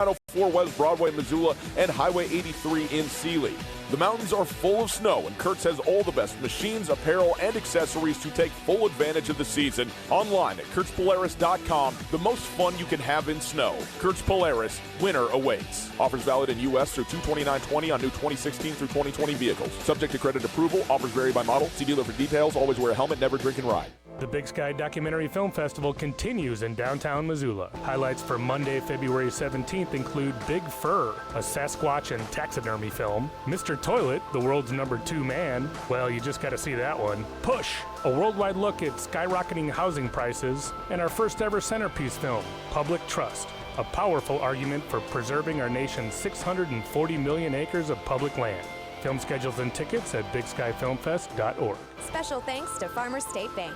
904 West Broadway, Missoula, and Highway 83 in Sealy. The mountains are full of snow, and Kurtz has all the best machines, apparel, and accessories to take full advantage of the season. Online at KurtzPolaris.com, the most fun you can have in snow. Kurtz Polaris, winter awaits. Offers valid in U.S. through 2/29/20 on new 2016 through 2020 vehicles. Subject to credit approval. Offers vary by model. See dealer for details. Always wear a helmet. Never drink and ride. The Big Sky Documentary Film Festival continues in downtown Missoula. Highlights for Monday, February 17th include Big Fur, a Sasquatch and taxidermy film, Mr. Toilet, the world's #2 man, well, you just gotta see that one, Push, a worldwide look at skyrocketing housing prices, and our first ever centerpiece film, Public Trust, a powerful argument for preserving our nation's 640 million acres of public land. Film schedules and tickets at bigskyfilmfest.org. Special thanks to Farmers State Bank.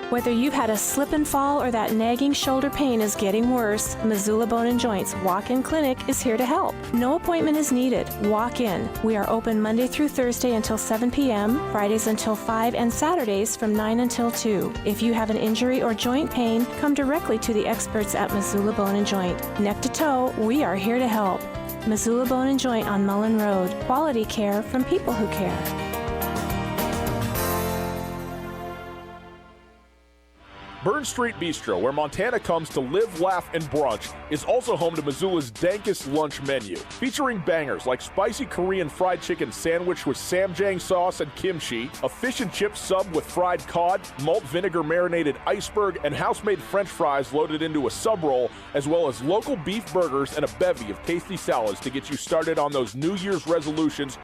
Whether you've had a slip and fall or that nagging shoulder pain is getting worse, Missoula Bone & Joints Walk-In Clinic is here to help. No appointment is needed. Walk in. We are open Monday through Thursday until 7 p.m., Fridays until 5, and Saturdays from 9 until 2. If you have an injury or joint pain, come directly to the experts at Missoula Bone & Joint. Neck to toe, we are here to help. Missoula Bone & Joint on Mullen Road. Quality care from people who care. Burn Street Bistro, where Montana comes to live, laugh, and brunch, is also home to Missoula's dankest lunch menu, featuring bangers like spicy Korean fried chicken sandwich with samjang sauce and kimchi, a fish and chip sub with fried cod, malt vinegar marinated iceberg, and house-made French fries loaded into a sub roll, as well as local beef burgers and a bevy of tasty salads to get you started on those New Year's resolutions.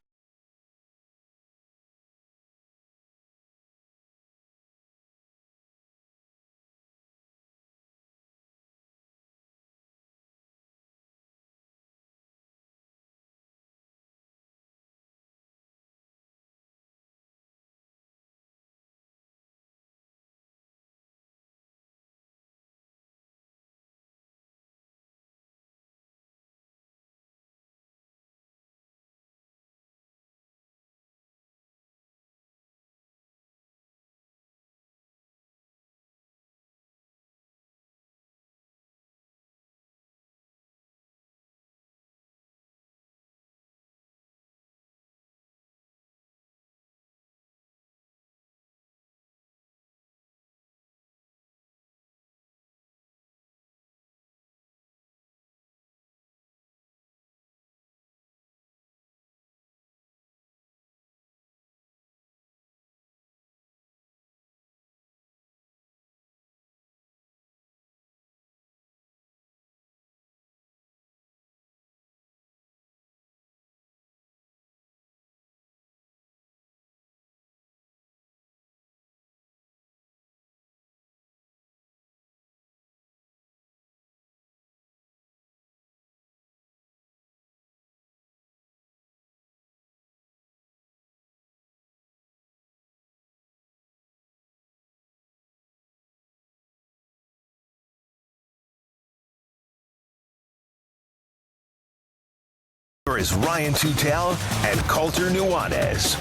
Here is Ryan Tootell and Coulter Nuanez.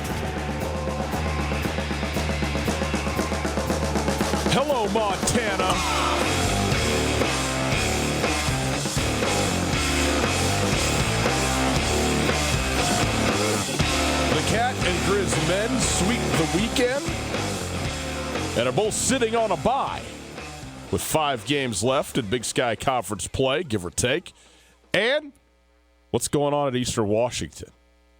Hello, Montana. The Cat and Grizz men sweep the weekend and are both sitting on a bye with 5 games left in Big Sky Conference play, give or take. And what's going on at Eastern Washington?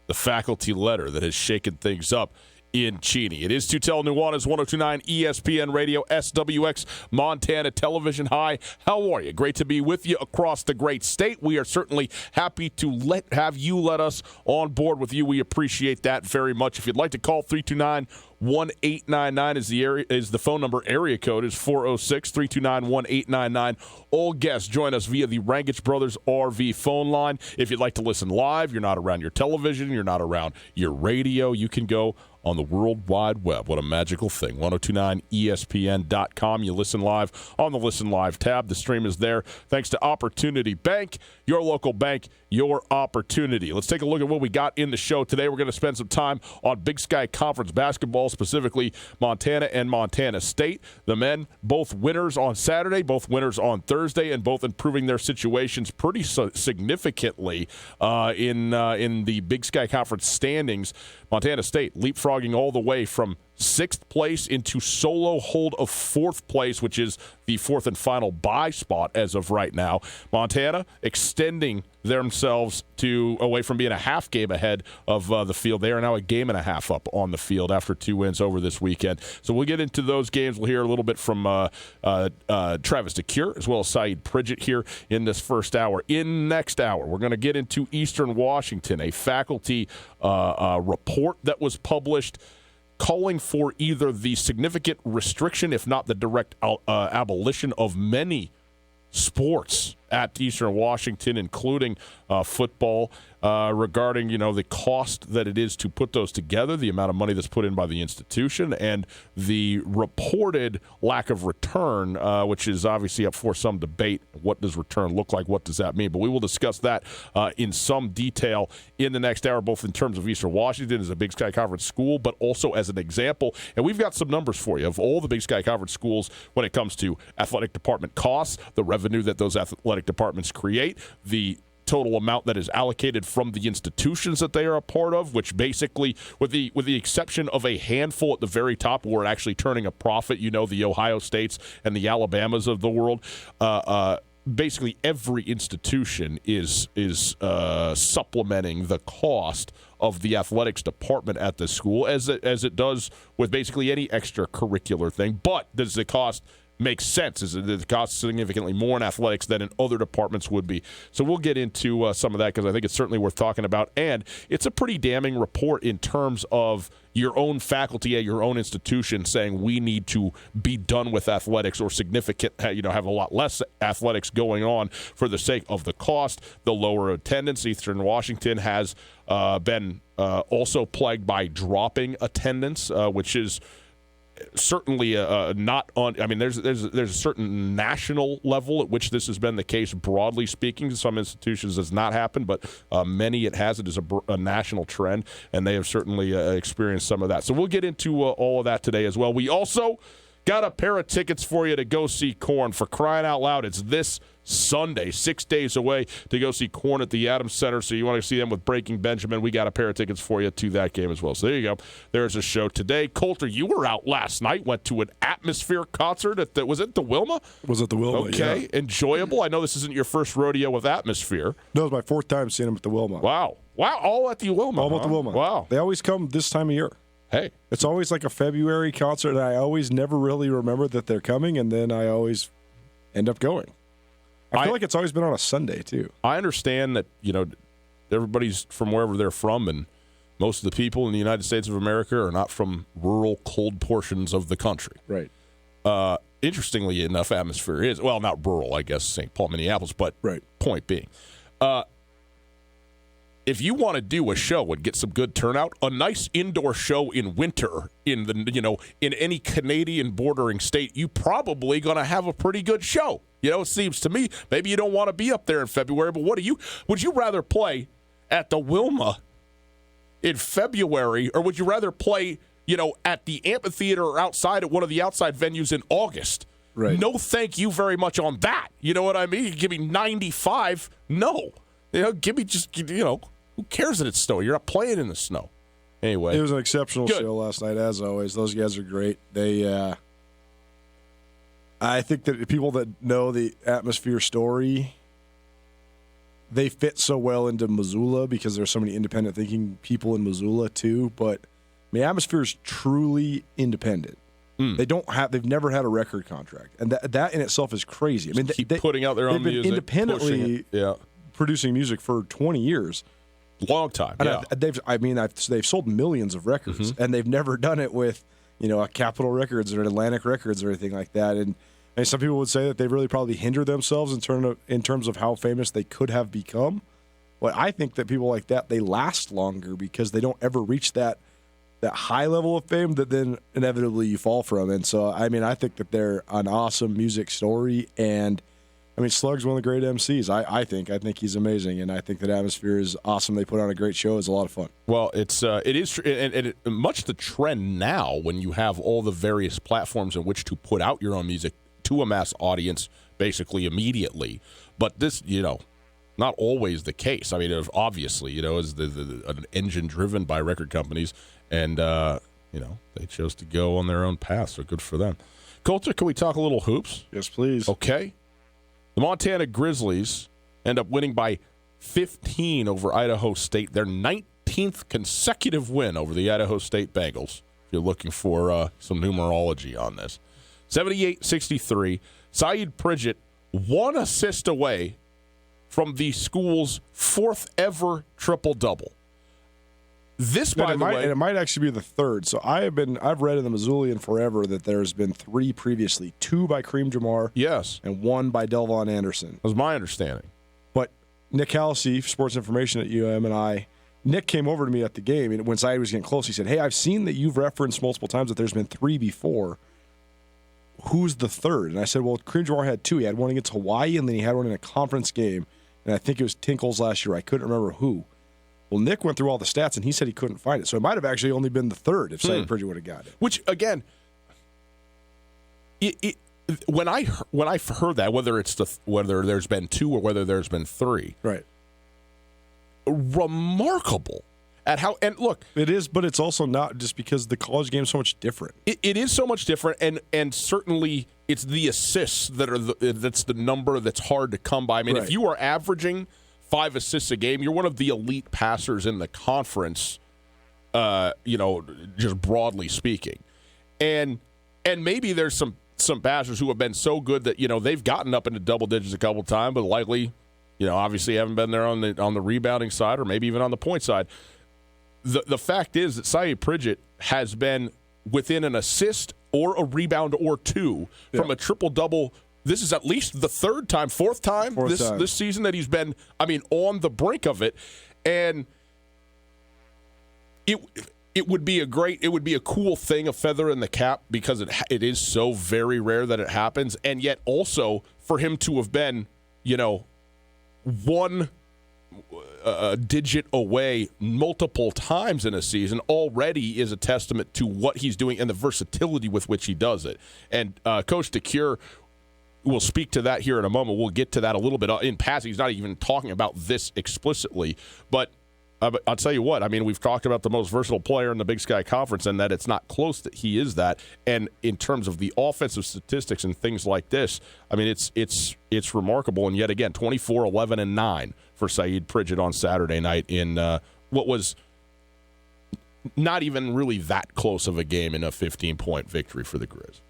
The faculty letter that has shaken things up in Cheney. It is Tootell Nuanez, 102.9 ESPN Radio, SWX, Montana Television. Hi, how are you? Great to be with you across the great state. We are certainly happy to have you let us on board with you. We appreciate that very much. If you'd like to call, 329-1899 is the phone number. Area code is 406-329-1899. All guests join us via the Rangich Brothers RV phone line. If you'd like to listen live, you're not around your television, you're not around your radio, you can go on the World Wide Web. What a magical thing. 1029ESPN.com. You listen live on the Listen Live tab. The stream is there thanks to Opportunity Bank, your local bank, your opportunity. Let's take a look at what we got in the show today. We're going to spend some time on Big Sky Conference basketball. specifically Montana and Montana State. The men, both winners on Saturday, both winners on Thursday, and both improving their situations pretty significantly in the Big Sky Conference standings. Montana State leapfrogging all the way from 6th place into solo hold of 4th place, which is the 4th and final bye spot as of right now. Montana extending themselves to away from being a half game ahead of the field. They are now a game and a half up on the field after 2 wins over this weekend. So we'll get into those games. We'll hear a little bit from Travis DeCure as well as Saeed Pridgett here in this first hour. In next hour, we're going to get into Eastern Washington, a faculty report that was published calling for either the significant restriction, if not the direct abolition of many sports at Eastern Washington, including football, regarding the cost that it is to put those together, the amount of money that's put in by the institution, and the reported lack of return, which is obviously up for some debate. What does return look like? What does that mean? But we will discuss that in some detail in the next hour, both in terms of Eastern Washington as a Big Sky Conference school, but also as an example. And we've got some numbers for you of all the Big Sky Conference schools when it comes to athletic department costs, the revenue that those athletic departments create, the total amount that is allocated from the institutions that they are a part of, which basically, with the exception of a handful at the very top who are actually turning a profit, the Ohio States and the Alabamas of the world, basically every institution is supplementing the cost of the athletics department at the school, as it does with basically any extracurricular thing. But does the cost makes sense? Is the cost significantly more in athletics than in other departments would be? So we'll get into some of that because I think it's certainly worth talking about. And it's a pretty damning report in terms of your own faculty at your own institution saying we need to be done with athletics or have a lot less athletics going on for the sake of the cost, the lower attendance. Eastern Washington has been also plagued by dropping attendance, which is certainly not on. I mean, there's a certain national level at which this has been the case, broadly speaking. Some institutions has not happened, but many it has. It is a national trend, and they have certainly experienced some of that. So we'll get into all of that today as well. We also got a pair of tickets for you to go see Korn. For crying out loud, it's this Sunday, 6 days away, to go see Korn at the Adams Center. So you want to see them with Breaking Benjamin, we got a pair of tickets for you to that game as well. So there you go. There's a show today. Coulter, you were out last night, went to an Atmosphere concert was it the Wilma? Was it the Wilma? Okay, yeah. Enjoyable. I know this isn't your first rodeo with Atmosphere. No, it was my 4th time seeing them at the Wilma. Wow, all at the Wilma. All at the Wilma. Wow. They always come this time of year. Hey. It's always like a February concert, and I always never really remember that they're coming, and then I always end up going. I feel like it's always been on a Sunday, too. I understand that, everybody's from wherever they're from, and most of the people in the United States of America are not from rural, cold portions of the country. Right. Interestingly enough, Atmosphere is, well, not rural, I guess, St. Paul, Minneapolis, but right. Point being, if you want to do a show and get some good turnout, a nice indoor show in winter in any Canadian bordering state, you probably going to have a pretty good show. It seems to me. Maybe you don't want to be up there in February, but would you rather play at the Wilma in February, or would you rather play, at the amphitheater or outside at one of the outside venues in August? Right. No, thank you very much on that. You know what I mean? You give me 95. No. Give me just, who cares that it's snow? You're not playing in the snow. Anyway. It was an exceptional show last night, as always. Those guys are great. They, I think that people that know the Atmosphere story, they fit so well into Missoula because there's so many independent thinking people in Missoula too. But Atmosphere is truly independent. They've never had a record contract, and that in itself is crazy. I mean, they keep putting out their own music, independently producing music for 20 years. Long time. And they've sold millions of records, and they've never done it with a Capitol Records or an Atlantic Records or anything like that. And some people would say that they really probably hindered themselves in terms of how famous they could have become. But I think that people like that, they last longer because they don't ever reach that high level of fame that then inevitably you fall from. And so, I think that they're an awesome music story. And I mean, Slug's one of the great MCs. I think he's amazing, and I think that atmosphere is awesome. They put on a great show. It's a lot of fun. Well, it is much the trend now when you have all the various platforms in which to put out your own music to a mass audience basically immediately. But this, not always the case. I mean, obviously, is an engine driven by record companies, and they chose to go on their own path. So good for them. Coulter, can we talk a little hoops? Yes, please. Okay. The Montana Grizzlies end up winning by 15 over Idaho State. Their 19th consecutive win over the Idaho State Bengals. If you're looking for some numerology on this. 78-63. Saeed Pridgett, 1 assist away from the school's 4th ever triple-double. This, by the way, and it might actually be the 3rd. So I've read in the Missoulian forever that there's been 3 previously, 2 by Kareem Jamar, yes, and 1 by Delvon Anderson. That was my understanding. But Nick Halsey, Sports Information at UM, and Nick came over to me at the game, and when Saeed was getting close, he said, "Hey, I've seen that you've referenced multiple times that there's been 3 before. Who's the 3rd?" And I said, "Well, Kareem Jamar had 2. He had one against Hawaii, and then he had one in a conference game, and I think it was Tinkles last year. I couldn't remember who." Well, Nick went through all the stats, and he said he couldn't find it. So it might have actually only been the 3rd if Saeed Pridgett would have got it. Which, again, when I heard that, whether there's been 2 or whether there's been 3, right? Remarkable at how, and look, it is, but it's also not just because the college game is so much different. It is so much different, and certainly it's the assists that's the number that's hard to come by. I mean, if you are averaging 5 assists a game, you're one of the elite passers in the conference, just broadly speaking. And maybe there's some passers who have been so good that, they've gotten up into double digits a couple times, but likely, obviously haven't been there on the rebounding side or maybe even on the point side. The fact is that Saeed Pridgett has been within an assist or a rebound or 2 from a triple-double. This is at least the 4th time this season that he's been, on the brink of it. And it would be a cool thing, a feather in the cap, because it is so very rare that it happens. And yet also for him to have been, 1 digit away multiple times in a season already is a testament to what he's doing and the versatility with which he does it. And Coach DeCure, we'll speak to that here in a moment. We'll get to that a little bit in passing. He's not even talking about this explicitly. But I'll tell you what, we've talked about the most versatile player in the Big Sky Conference and that it's not close that he is that. And in terms of the offensive statistics and things like this, it's remarkable. And yet again, 24, 11, and 9 for Saeed Pridgett on Saturday night in what was not even really that close of a game in a 15-point victory for the Grizz.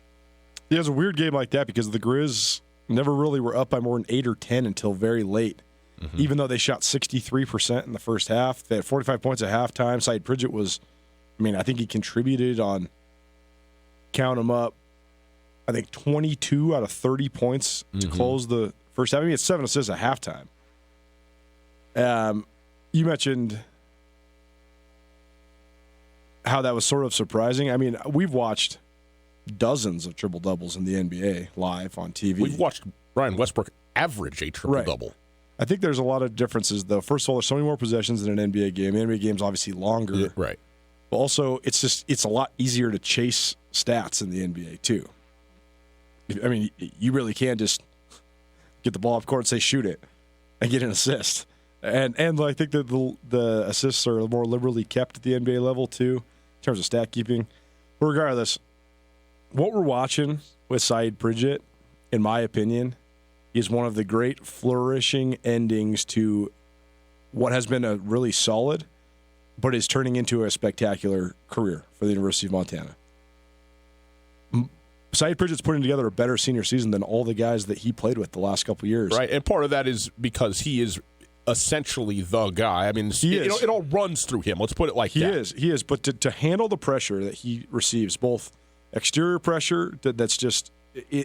Yeah, it was a weird game like that because the Grizz never really were up by more than 8 or 10 until very late. Mm-hmm. Even though they shot 63% in the first half, they had 45 points at halftime. Saeed Pridgett was, I think he contributed on, count them up, I think 22 out of 30 points to close the first half. He had 7 assists at halftime. You mentioned how that was sort of surprising. We've watched dozens of triple-doubles in the NBA live on TV. We've watched Ryan Westbrook average a triple-double. Right. I think there's a lot of differences, though. First of all, there's so many more possessions than an NBA game. The NBA game's obviously longer. Yeah, right. But also, it's a lot easier to chase stats in the NBA, too. You really can just get the ball up court and say, shoot it, and get an assist. And I think that the assists are more liberally kept at the NBA level, too, in terms of stat keeping. But regardless, what we're watching with Saeed Pridgett, in my opinion, is one of the great flourishing endings to what has been a really solid, but is turning into a spectacular career for the University of Montana. Saeed Pridgett's putting together a better senior season than all the guys that he played with the last couple of years. Right, and part of that is because he is essentially the guy. It all runs through him. Let's put it like that. He is. But to handle the pressure that he receives, both exterior pressure that's just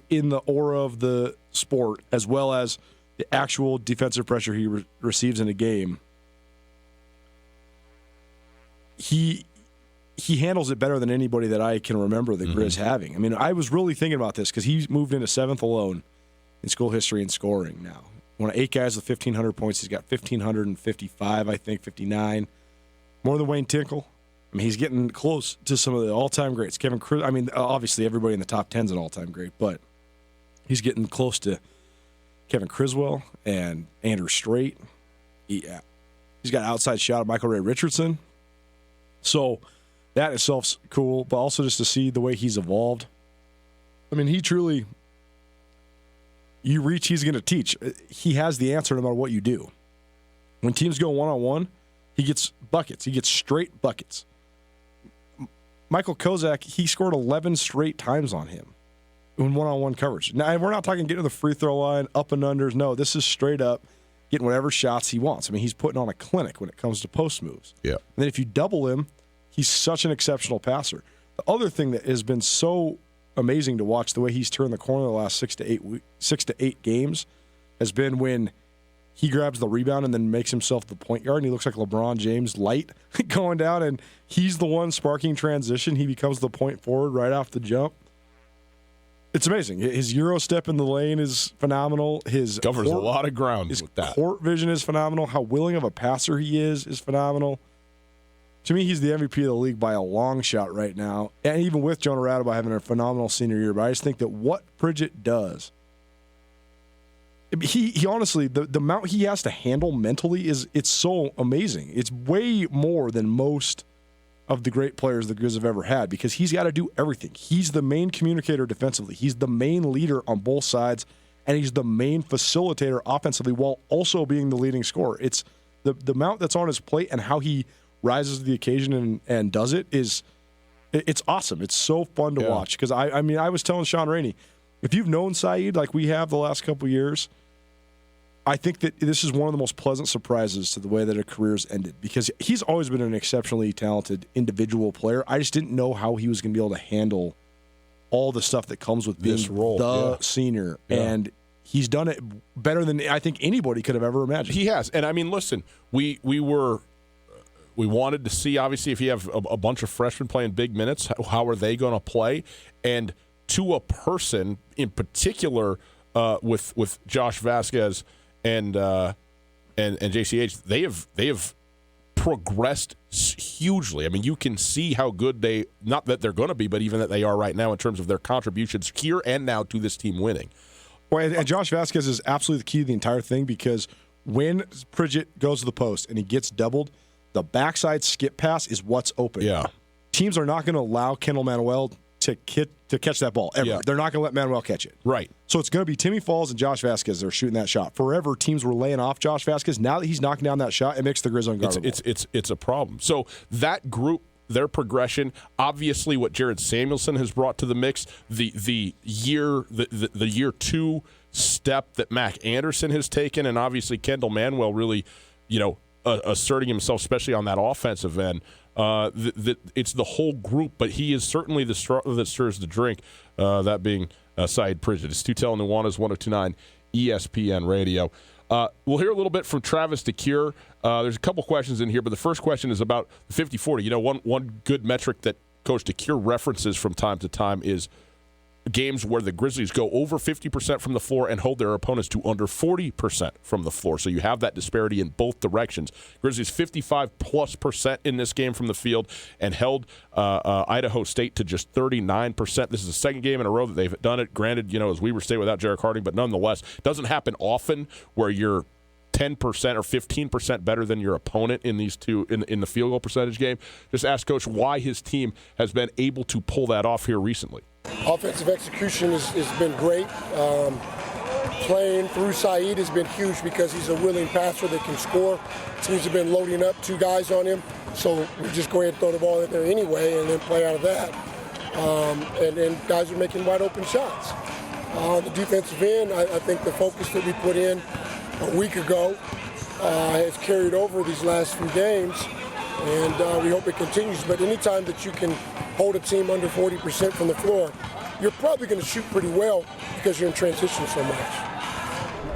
in the aura of the sport, as well as the actual defensive pressure he receives in a game, he handles it better than anybody that I can remember the Grizz having. I was really thinking about this because he moved into 7th alone, in school history in scoring now. One of 8 guys with 1,500 points. He's got 1,555, I think, 59. More than Wayne Tinkle. I mean, he's getting close to some of the all-time greats. Kevin Criswell, I mean, obviously everybody in the top 10 is an all-time great, but he's getting close to Kevin Criswell and Andrew Strait. He's got an outside shot of Michael Ray Richardson. So that itself's cool, but also just to see the way he's evolved. I mean, he truly, you reach, he's going to teach. He has the answer no matter what you do. When teams go one-on-one, he gets buckets. He gets straight buckets. Michael Kozak, he scored 11 straight times on him in one-on-one coverage. Now, we're not talking getting to the free throw line, up and unders. No, this is straight up getting whatever shots he wants. I mean, he's putting on a clinic when it comes to post moves. Yeah. And then if you double him, he's such an exceptional passer. The other thing that has been so amazing to watch, the way he's turned the corner the last 6 to 8 games, has been when he grabs the rebound and then makes himself the point guard, and he looks like LeBron James light going down, and he's the one sparking transition. He becomes the point forward right off the jump. It's amazing. His Euro step in the lane is phenomenal. His covers a lot of ground his with that. Court vision is phenomenal. How willing of a passer he is phenomenal. To me, he's the MVP of the league by a long shot right now, and even with Jonah Radaba having a phenomenal senior year. But I just think that what Pridgett does, he honestly, the amount he has to handle mentally it's so amazing. It's way more than most of the great players the Grizz have ever had, because he's got to do everything. He's the main communicator defensively. He's the main leader on both sides, and he's the main facilitator offensively while also being the leading scorer. It's the amount that's on his plate and how he rises to the occasion and does it it's awesome. It's so fun to watch, because I mean, I was telling Sean Rainey, if you've known Saeed like we have the last couple of years, I think that this is one of the most pleasant surprises to the way that a career's ended, because he's always been an exceptionally talented individual player. I just didn't know how he was going to be able to handle all the stuff that comes with being the senior. Yeah. And he's done it better than I think anybody could have ever imagined. He has. And I mean, listen, we wanted to see, obviously, if you have a bunch of freshmen playing big minutes, how are they going to play? And to a person in particular, with Josh Vasquez and JCH, they have progressed hugely. I mean, you can see how good not that they're going to be, but even that they are right now in terms of their contributions here and now to this team winning. Well, and Josh Vasquez is absolutely the key to the entire thing, because when Pridgett goes to the post and he gets doubled, the backside skip pass is what's open. Yeah. Teams are not going to allow Kendall Manuel to catch that ball ever. Yeah. They're not going to let Manuel catch it. Right. So it's going to be Timmy Falls and Josh Vasquez that are shooting that shot. Forever, teams were laying off Josh Vasquez. Now that he's knocking down that shot, it makes the Grizz unguardable. It's a problem. So that group, their progression, obviously what Jared Samuelson has brought to the mix, the year 2 step that Mac Anderson has taken, and obviously Kendall Manuel really, asserting himself, especially on that offensive end. It's the whole group, but he is certainly the straw that stirs the drink, that being Saeed Pridgett. It's Tootell and Nuanez, 102.9 ESPN Radio. We'll hear a little bit from Travis DeCure. There's a couple questions in here, but the first question is about the 50-40. One good metric that Coach DeCure references from time to time is games where the Grizzlies go over 50% from the floor and hold their opponents to under 40% from the floor. So you have that disparity in both directions. Grizzlies 55+% in this game from the field and held Idaho State to just 39%. This is the second game in a row that they've done it. Granted, as Weber State without Jarek Harding, but nonetheless, it doesn't happen often where you're 10% or 15% better than your opponent in these two in the field goal percentage game. Just ask Coach why his team has been able to pull that off here recently. Offensive execution has been great. Playing through Saeed has been huge because he's a willing passer that can score. Teams have been loading up 2 guys on him, so we just go ahead and throw the ball in there anyway and then play out of that. And guys are making wide open shots. On the defensive end, I think the focus that we put in a week ago has carried over these last few games, and we hope it continues. But anytime that you can hold a team under 40% from the floor, you're probably going to shoot pretty well because you're in transition so much.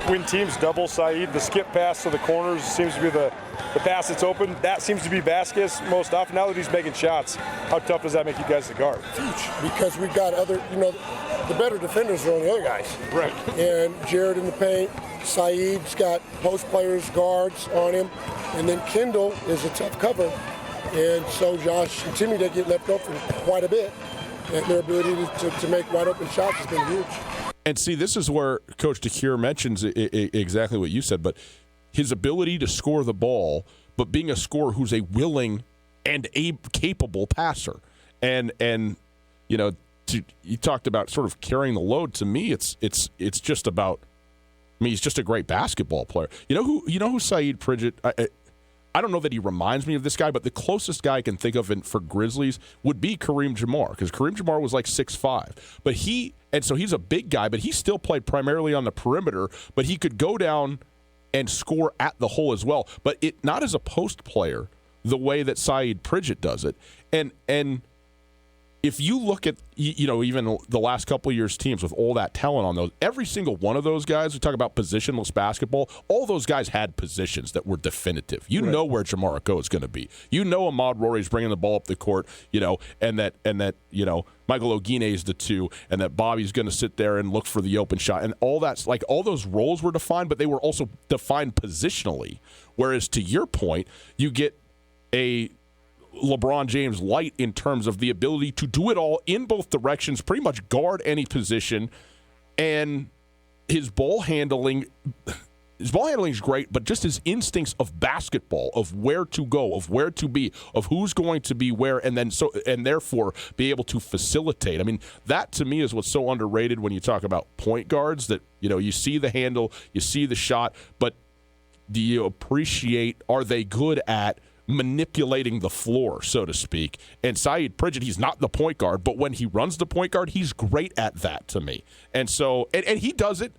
When teams double Saeed, the skip pass to the corners seems to be the pass that's open. That seems to be Vasquez most often. Now that he's making shots, how tough does that make you guys to guard? Huge, because we've got other, the better defenders are on the other guys. Right. And Jared in the paint, Saeed's got post players, guards on him, and then Kendall is a tough cover. And so Josh and Timmy, they get left open quite a bit. And their ability to make wide open shots has been huge. And see, this is where Coach DeCure mentions exactly what you said, but his ability to score the ball, but being a scorer who's a willing and a capable passer. And you know, you talked about sort of carrying the load. To me, it's just about. I mean, he's just a great basketball player. You know who Saeed Pridgett. I don't know that he reminds me of this guy, but the closest guy I can think of for Grizzlies would be Kareem Jamar, because Kareem Jamar was like 6'5". But so he's a big guy, but he still played primarily on the perimeter, but he could go down and score at the hole as well. But not as a post player the way that Saeed Pridgett does it. And if you look at, even the last couple of years' teams with all that talent on those, every single one of those guys, we talk about positionless basketball, all those guys had positions that were definitive. You know where Jamar Okoye is going to be. You know Ahmad Rory's bringing the ball up the court, and that Michael Ogine is the 2, and that Bobby's going to sit there and look for the open shot. And all that's like all those roles were defined, but they were also defined positionally. Whereas to your point, you get a LeBron James light in terms of the ability to do it all in both directions, pretty much guard any position, and his ball handling is great, but just his instincts of basketball, of where to go, of where to be, of who's going to be where, and therefore be able to facilitate. I mean, that to me is what's so underrated when you talk about point guards, that you see the handle, you see the shot, but do you appreciate, are they good at manipulating the floor, so to speak? And Saeed Pridgett, he's not the point guard, but when he runs the point guard, he's great at that to me. And so, and he does it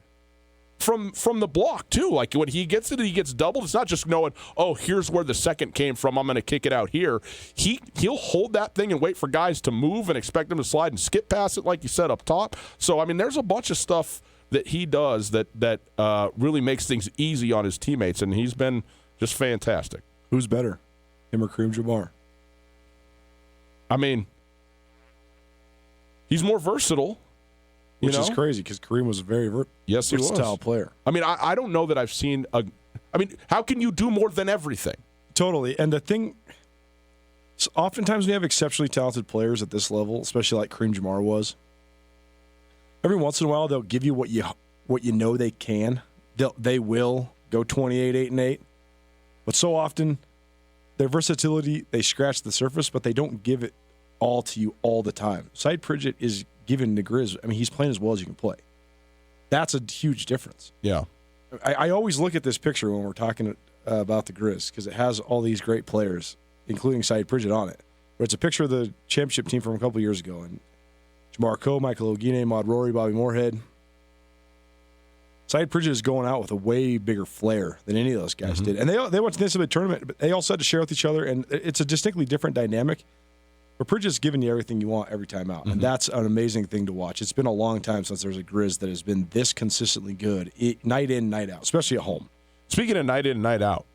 from the block too. Like when he gets it, he gets doubled. It's not just knowing, oh, here's where the second came from, I'm going to kick it out here. He'll hold that thing and wait for guys to move and expect them to slide and skip past it, like you said up top. So I mean, there's a bunch of stuff that he does that really makes things easy on his teammates, and he's been just fantastic. Who's better, him or Kareem Jabbar? I mean, he's more versatile. Which is crazy, because Kareem was a very versatile player. I mean, I don't know that I've seen how can you do more than everything? Totally. And the thing, so oftentimes we have exceptionally talented players at this level, especially like Kareem Jabbar was. Every once in a while, they'll give you what you know they can. They will go 28, 8, and 8. But so often, their versatility, they scratch the surface, but they don't give it all to you all the time. Saeed Pridgett is giving the Grizz, I mean, he's playing as well as you can play. That's a huge difference. Yeah. I always look at this picture when we're talking about the Grizz, because it has all these great players, including Saeed Pridgett on it. But it's a picture of the championship team from a couple years ago. And Jamar Okoye, Michael Ogine, Ahmad Rory, Bobby Moorhead. Saeed Pridgett is going out with a way bigger flair than any of those guys did. And they went to the NCAA tournament, but they also had to share with each other, and it's a distinctly different dynamic. But Pridgett's giving you everything you want every time out, and that's an amazing thing to watch. It's been a long time since there's a Grizz that has been this consistently good, night in, night out, especially at home. Speaking of night in, night out,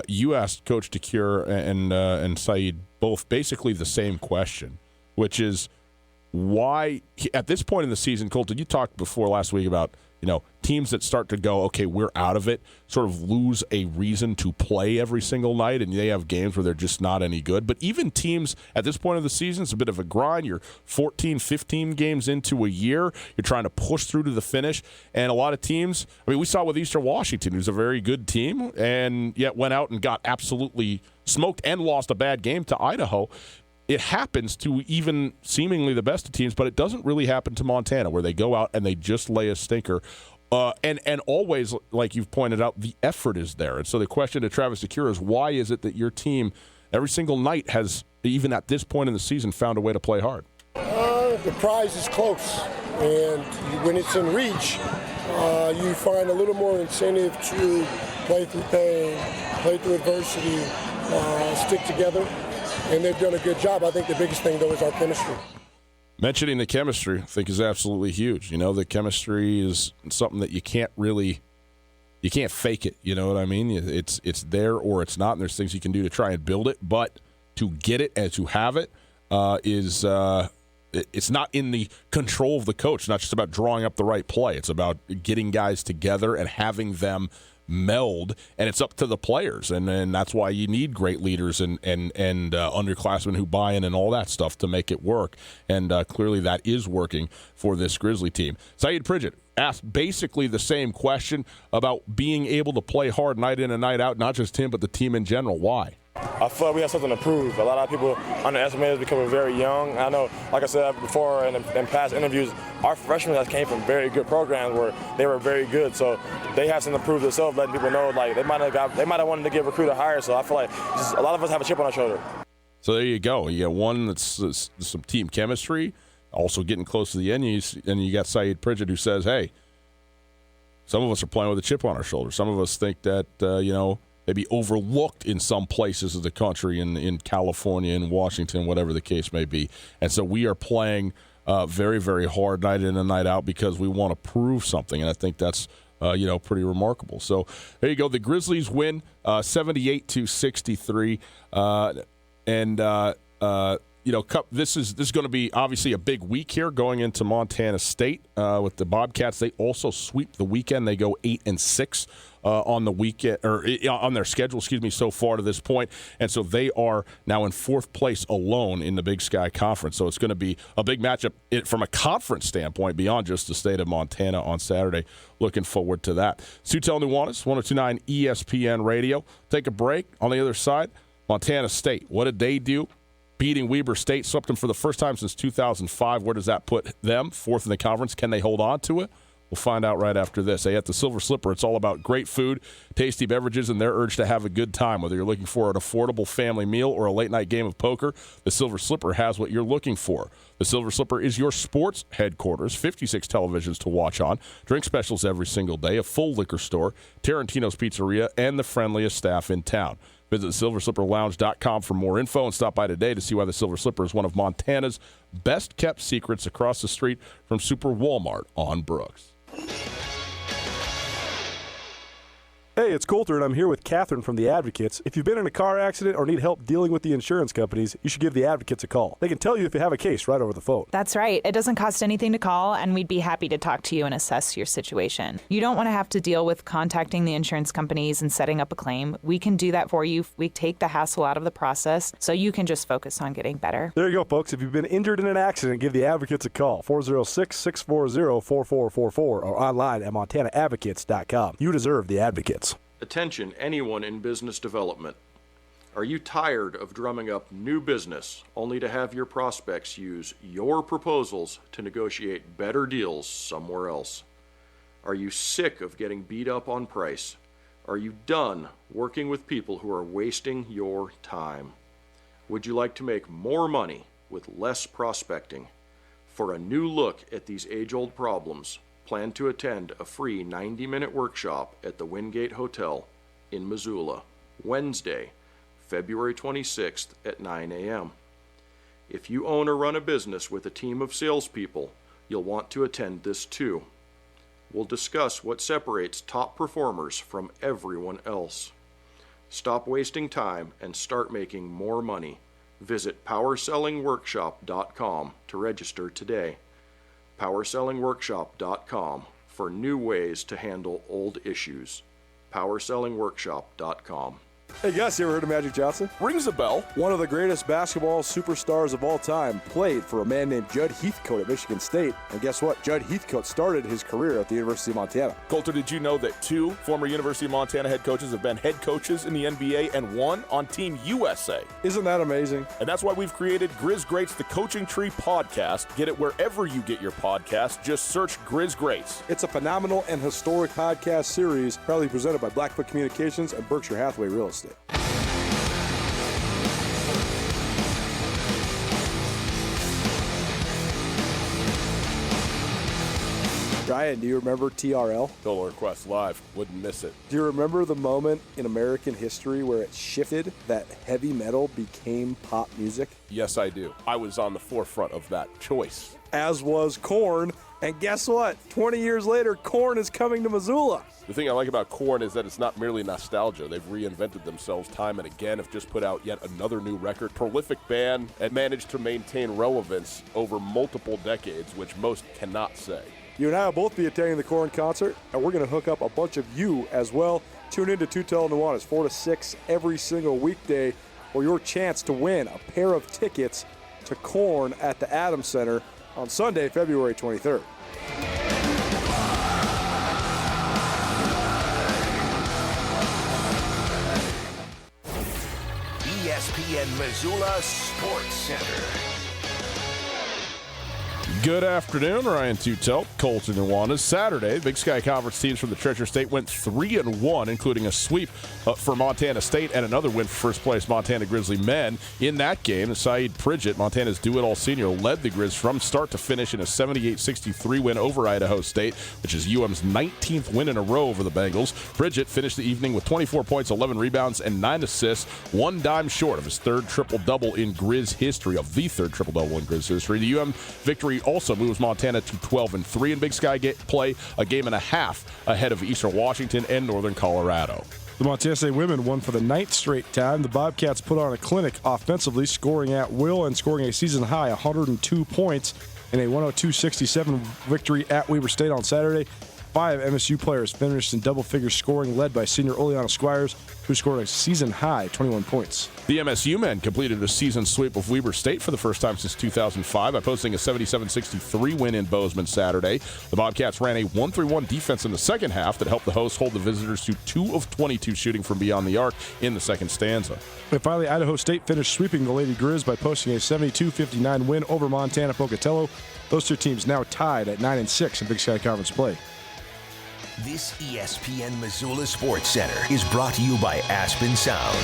you asked Coach DeCure and Saeed both basically the same question, which is why, at this point in the season, Colton, you talked before last week about teams that start to go, okay, we're out of it, sort of lose a reason to play every single night, and they have games where they're just not any good. But even teams at this point of the season, it's a bit of a grind. You're 14, 15 games into a year. You're trying to push through to the finish. And a lot of teams, I mean, we saw with Eastern Washington, who's a very good team, and yet went out and got absolutely smoked and lost a bad game to Idaho. It happens to even seemingly the best of teams, but it doesn't really happen to Montana, where they go out and they just lay a stinker. And always, like you've pointed out, the effort is there. And so the question to Travis DeCure is, why is it that your team every single night has, even at this point in the season, found a way to play hard? The prize is close, and when it's in reach, you find a little more incentive to play through pain, play through adversity, stick together. And they've done a good job. I think the biggest thing, though, is our chemistry. Mentioning the chemistry, I think, is absolutely huge. The chemistry is something that you can't fake it. You know what I mean? It's there or it's not, and there's things you can do to try and build it. But to get it and to have it is it's not in the control of the coach. It's not just about drawing up the right play. It's about getting guys together and having them meld, and it's up to the players, and that's why you need great leaders and underclassmen who buy in and all that stuff to make it work, and clearly that is working for this Grizzly team. Saeed Pridgett asked basically the same question about being able to play hard night in and night out, not just him, but the team in general. Why? I feel like we have something to prove. A lot of people underestimate us because we're very young. I know, like I said before in past interviews, our freshmen that came from very good programs where they were very good. So they have something to prove themselves, letting people know like they might have wanted to get recruited higher. So I feel like just a lot of us have a chip on our shoulder. So there you go. You got one that's some team chemistry, also getting close to the end. And you got Saeed Pridgett who says, "Hey, some of us are playing with a chip on our shoulder. Some of us think that maybe overlooked in some places of the country, in California, in Washington, whatever the case may be. And so we are playing very, very hard night in and night out because we want to prove something, and I think that's pretty remarkable. So there you go. The Grizzlies win 78-63, this is going to be obviously a big week here going into Montana State with the Bobcats. They also sweep the weekend. They go 8-6 on the weekend, or on their schedule, so far to this point, and so they are now in fourth place alone in the Big Sky Conference. So it's going to be a big matchup from a conference standpoint beyond just the state of Montana on Saturday. Looking forward to that. Tootell, Nuanez, 102.9 ESPN Radio. Take a break. On the other side, Montana State. What did they do? Beating Weber State, swept them for the first time since 2005. Where does that put them? Fourth in the conference. Can they hold on to it? We'll find out right after this. Hey, at the Silver Slipper, it's all about great food, tasty beverages, and their urge to have a good time. Whether you're looking for an affordable family meal or a late-night game of poker, the Silver Slipper has what you're looking for. The Silver Slipper is your sports headquarters, 56 televisions to watch on, drink specials every single day, a full liquor store, Tarantino's Pizzeria, and the friendliest staff in town. Visit silverslipperlounge.com for more info and stop by today to see why the Silver Slipper is one of Montana's best-kept secrets across the street from Super Walmart on Brooks. Hey, it's Coulter, and I'm here with Catherine from The Advocates. If you've been in a car accident or need help dealing with the insurance companies, you should give The Advocates a call. They can tell you if you have a case right over the phone. That's right. It doesn't cost anything to call, and we'd be happy to talk to you and assess your situation. You don't want to have to deal with contacting the insurance companies and setting up a claim. We can do that for you. We take the hassle out of the process, so you can just focus on getting better. There you go, folks. If you've been injured in an accident, give The Advocates a call, 406-640-4444, or online at montanaadvocates.com. You deserve The Advocates. Attention, anyone in business development. Are you tired of drumming up new business only to have your prospects use your proposals to negotiate better deals somewhere else? Are you sick of getting beat up on price? Are you done working with people who are wasting your time? Would you like to make more money with less prospecting? For a new look at these age-old problems, plan to attend a free 90-minute workshop at the Wingate Hotel in Missoula, Wednesday, February 26th at 9 a.m. If you own or run a business with a team of salespeople, you'll want to attend this too. We'll discuss what separates top performers from everyone else. Stop wasting time and start making more money. Visit powersellingworkshop.com to register today. powersellingworkshop.com for new ways to handle old issues. powersellingworkshop.com. Hey guys, you ever heard of Magic Johnson? Rings a bell. One of the greatest basketball superstars of all time played for a man named Judd Heathcote at Michigan State. And guess what? Judd Heathcote started his career at the University of Montana. Coulter, did you know that 2 former University of Montana head coaches have been head coaches in the NBA and 1 on Team USA? Isn't that amazing? And that's why we've created Grizz Greats, the Coaching Tree podcast. Get it wherever you get your podcast. Just search Grizz Greats. It's a phenomenal and historic podcast series proudly presented by Blackfoot Communications and Berkshire Hathaway Real Estate. Ryan, do you remember TRL? Total Request Live. Wouldn't miss it. Do you remember the moment in American history where it shifted that heavy metal became pop music? Yes, I do. I was on the forefront of that choice. as was corn. And guess what? 20 years later, corn is coming to Missoula. The thing I like about corn is that it's not merely nostalgia. They've reinvented themselves time and again, have just put out yet another new record. Prolific band and managed to maintain relevance over multiple decades, which most cannot say. You and I will both be attending the corn concert, and we're going to hook up a bunch of you as well. Tune in to Tootell Nuanez 4 to 6 every single weekday for your chance to win a pair of tickets to corn at the Adams Center on Sunday, February 23rd. ESPN Missoula Sports Center. Good afternoon, Ryan Tootell, Colton Nuanez. Saturday, Big Sky Conference teams from the Treasure State went 3-1, including a sweep for Montana State and another win for first place Montana Grizzly men. In that game, Saeed Pridgett, Montana's do-it-all senior, led the Grizz from start to finish in a 78-63 win over Idaho State, which is UM's 19th win in a row over the Bengals. Pridgett finished the evening with 24 points, 11 rebounds, and 9 assists, one dime short of his third triple-double in Grizz history, of the third triple-double in Grizz history. The UM victory also moves Montana to 12-3 in Big Sky play, a game and a half ahead of Eastern Washington and Northern Colorado. The Montana State women won for the 9th straight time. The Bobcats put on a clinic offensively, scoring at will and scoring a season-high 102 points in a 102-67 victory at Weber State on Saturday. 5 MSU players finished in double-figure scoring, led by senior Oleana Squires, who scored a season-high 21 points. The MSU men completed a season sweep of Weber State for the first time since 2005 by posting a 77-63 win in Bozeman Saturday. The Bobcats ran a 1-3-1 defense in the second half that helped the hosts hold the visitors to 2 of 22 shooting from beyond the arc in the second stanza. And finally, Idaho State finished sweeping the Lady Grizz by posting a 72-59 win over Montana Pocatello. Those two teams now tied at 9-6 in Big Sky Conference play. This ESPN Missoula Sports Center is brought to you by Aspen Sound.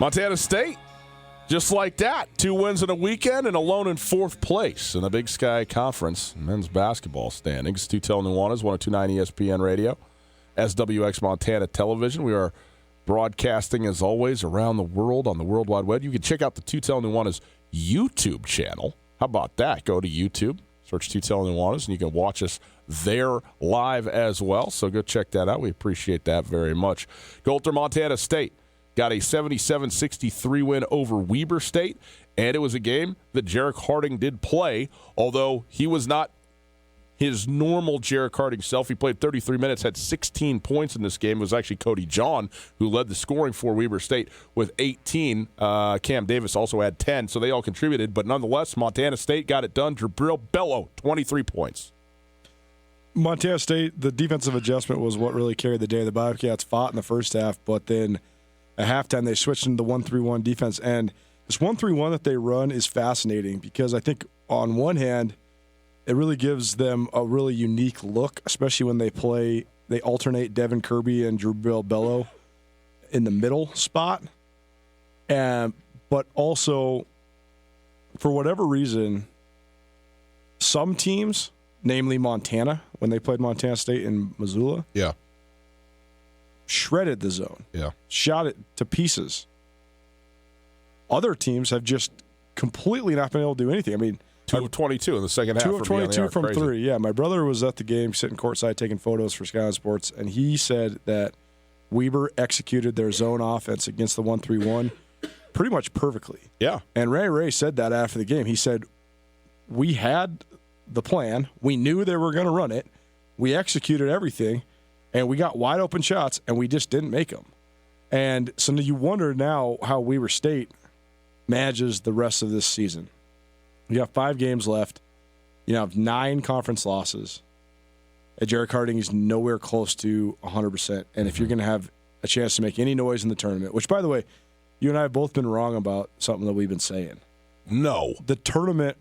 Montana State, just like that, 2 wins in a weekend and alone in 4th place in the Big Sky Conference men's basketball standings. Tootell Nuanez, 102.9 ESPN Radio, SWX Montana Television. We are broadcasting, as always, around the world on the World Wide Web. You can check out the Tootell Nuanez YouTube channel. How about that? Go to YouTube, search Tootell Nuanez, and you can watch us there live as well. So go check that out. We appreciate that very much. Coulter, Montana State got a 77-63 win over Weber State, and it was a game that Jarek Harding did play, although he was not his normal Jarek Harding self. He played 33 minutes, had 16 points in this game. It was actually Cody John who led the scoring for Weber State with 18. Cam Davis also had 10, so they all contributed. But nonetheless, Montana State got it done. Jabril Bello, 23 points. Montana State, the defensive adjustment was what really carried the day. The Bobcats fought in the first half, but then at halftime, they switched into the 1-3-1 defense. And this 1-3-1 that they run is fascinating because I think on one hand, it really gives them a really unique look, especially when they alternate Devin Kirby and Jabril Bello in the middle spot. But also, for whatever reason, some teams, namely Montana, when they played Montana State in Missoula, shredded the zone, shot it to pieces. Other teams have just completely not been able to do anything. I mean, 2 of 22 in the second half. 2 of 22 from Crazy. 3. Yeah, my brother was at the game, sitting courtside, taking photos for Skyline Sports, and he said that Weber executed their zone offense against the 1-3-1 pretty much perfectly. Yeah. And Ray said that after the game. He said, we had the plan. We knew they were going to run it. We executed everything. And we got wide open shots, and we just didn't make them. And so you wonder now how Weber State manages the rest of this season. You have 5 games left. You have 9 conference losses. And Jarek Harding is nowhere close to 100%. And if you're going to have a chance to make any noise in the tournament, which, by the way, you and I have both been wrong about something that we've been saying. No. The tournament,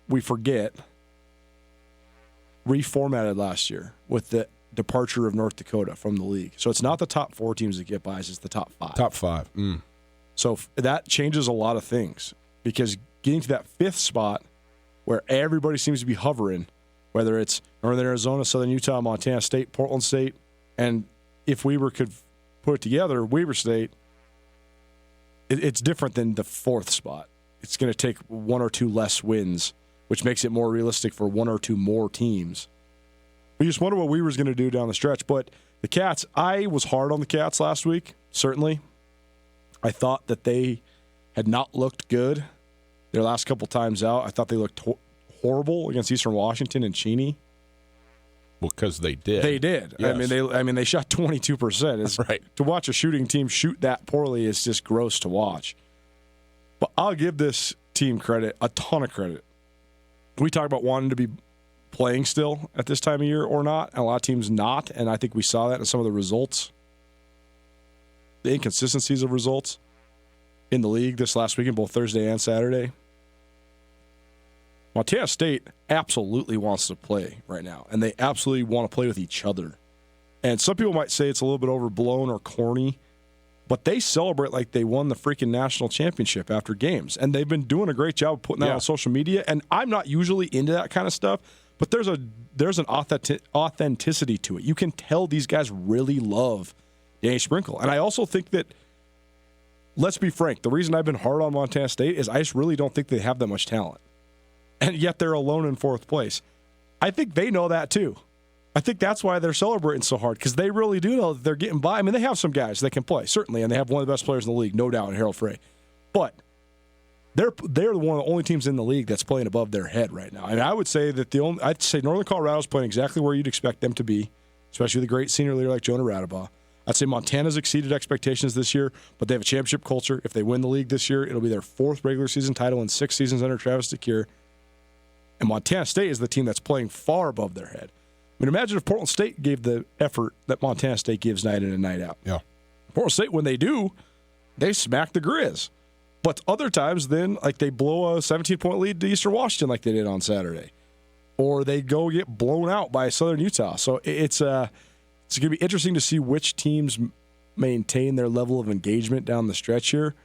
we forget, reformatted last year with the departure of North Dakota from the league. So it's not the top 4 teams that get buys, it's the top 5. Top 5. So that changes a lot of things, because getting to that 5th spot where everybody seems to be hovering, whether it's Northern Arizona, Southern Utah, Montana State, Portland State, and if Weber could put it together, Weber State, it's different than the 4th spot. It's going to take 1 or 2 less wins, which makes it more realistic for 1 or 2 more teams. We just wonder what Weber's going to do down the stretch. But the Cats, I was hard on the Cats last week, certainly. I thought that they had not looked good their last couple times out. I thought they looked horrible against Eastern Washington and Cheney. Well, because they did. They did. Yes. They shot 22%. It's, right. To watch a shooting team shoot that poorly is just gross to watch. But I'll give this team credit, a ton of credit. We talk about wanting to be playing still at this time of year or not, and a lot of teams not, and I think we saw that in some of the results, the inconsistencies of results in the league this last weekend, both Thursday and Saturday. Montana State absolutely wants to play right now, and they absolutely want to play with each other. And some people might say it's a little bit overblown or corny, but they celebrate like they won the freaking national championship after games. And they've been doing a great job of putting that on social media. And I'm not usually into that kind of stuff, but there's an authenticity to it. You can tell these guys really love Danny Sprinkle. And I also think that, let's be frank, the reason I've been hard on Montana State is I just really don't think they have that much talent. And yet they're alone in 4th place. I think they know that too. I think that's why they're celebrating so hard, because they really do know that they're getting by. I mean, they have some guys that can play, certainly, and they have one of the best players in the league, no doubt, in Harold Frey. But they're one of the only teams in the league that's playing above their head right now. And I would say that I'd say Northern Colorado's playing exactly where you'd expect them to be, especially with a great senior leader like Jonah Radabaugh. I'd say Montana's exceeded expectations this year, but they have a championship culture. If they win the league this year, it'll be their 4th regular season title in 6 seasons under Travis DeCuire. And Montana State is the team that's playing far above their head. I mean, imagine if Portland State gave the effort that Montana State gives night in and night out. Yeah. Portland State, when they do, they smack the Grizz. But other times, then, like they blow a 17-point lead to Eastern Washington like they did on Saturday. Or they go get blown out by Southern Utah. So it's going to be interesting to see which teams maintain their level of engagement down the stretch here.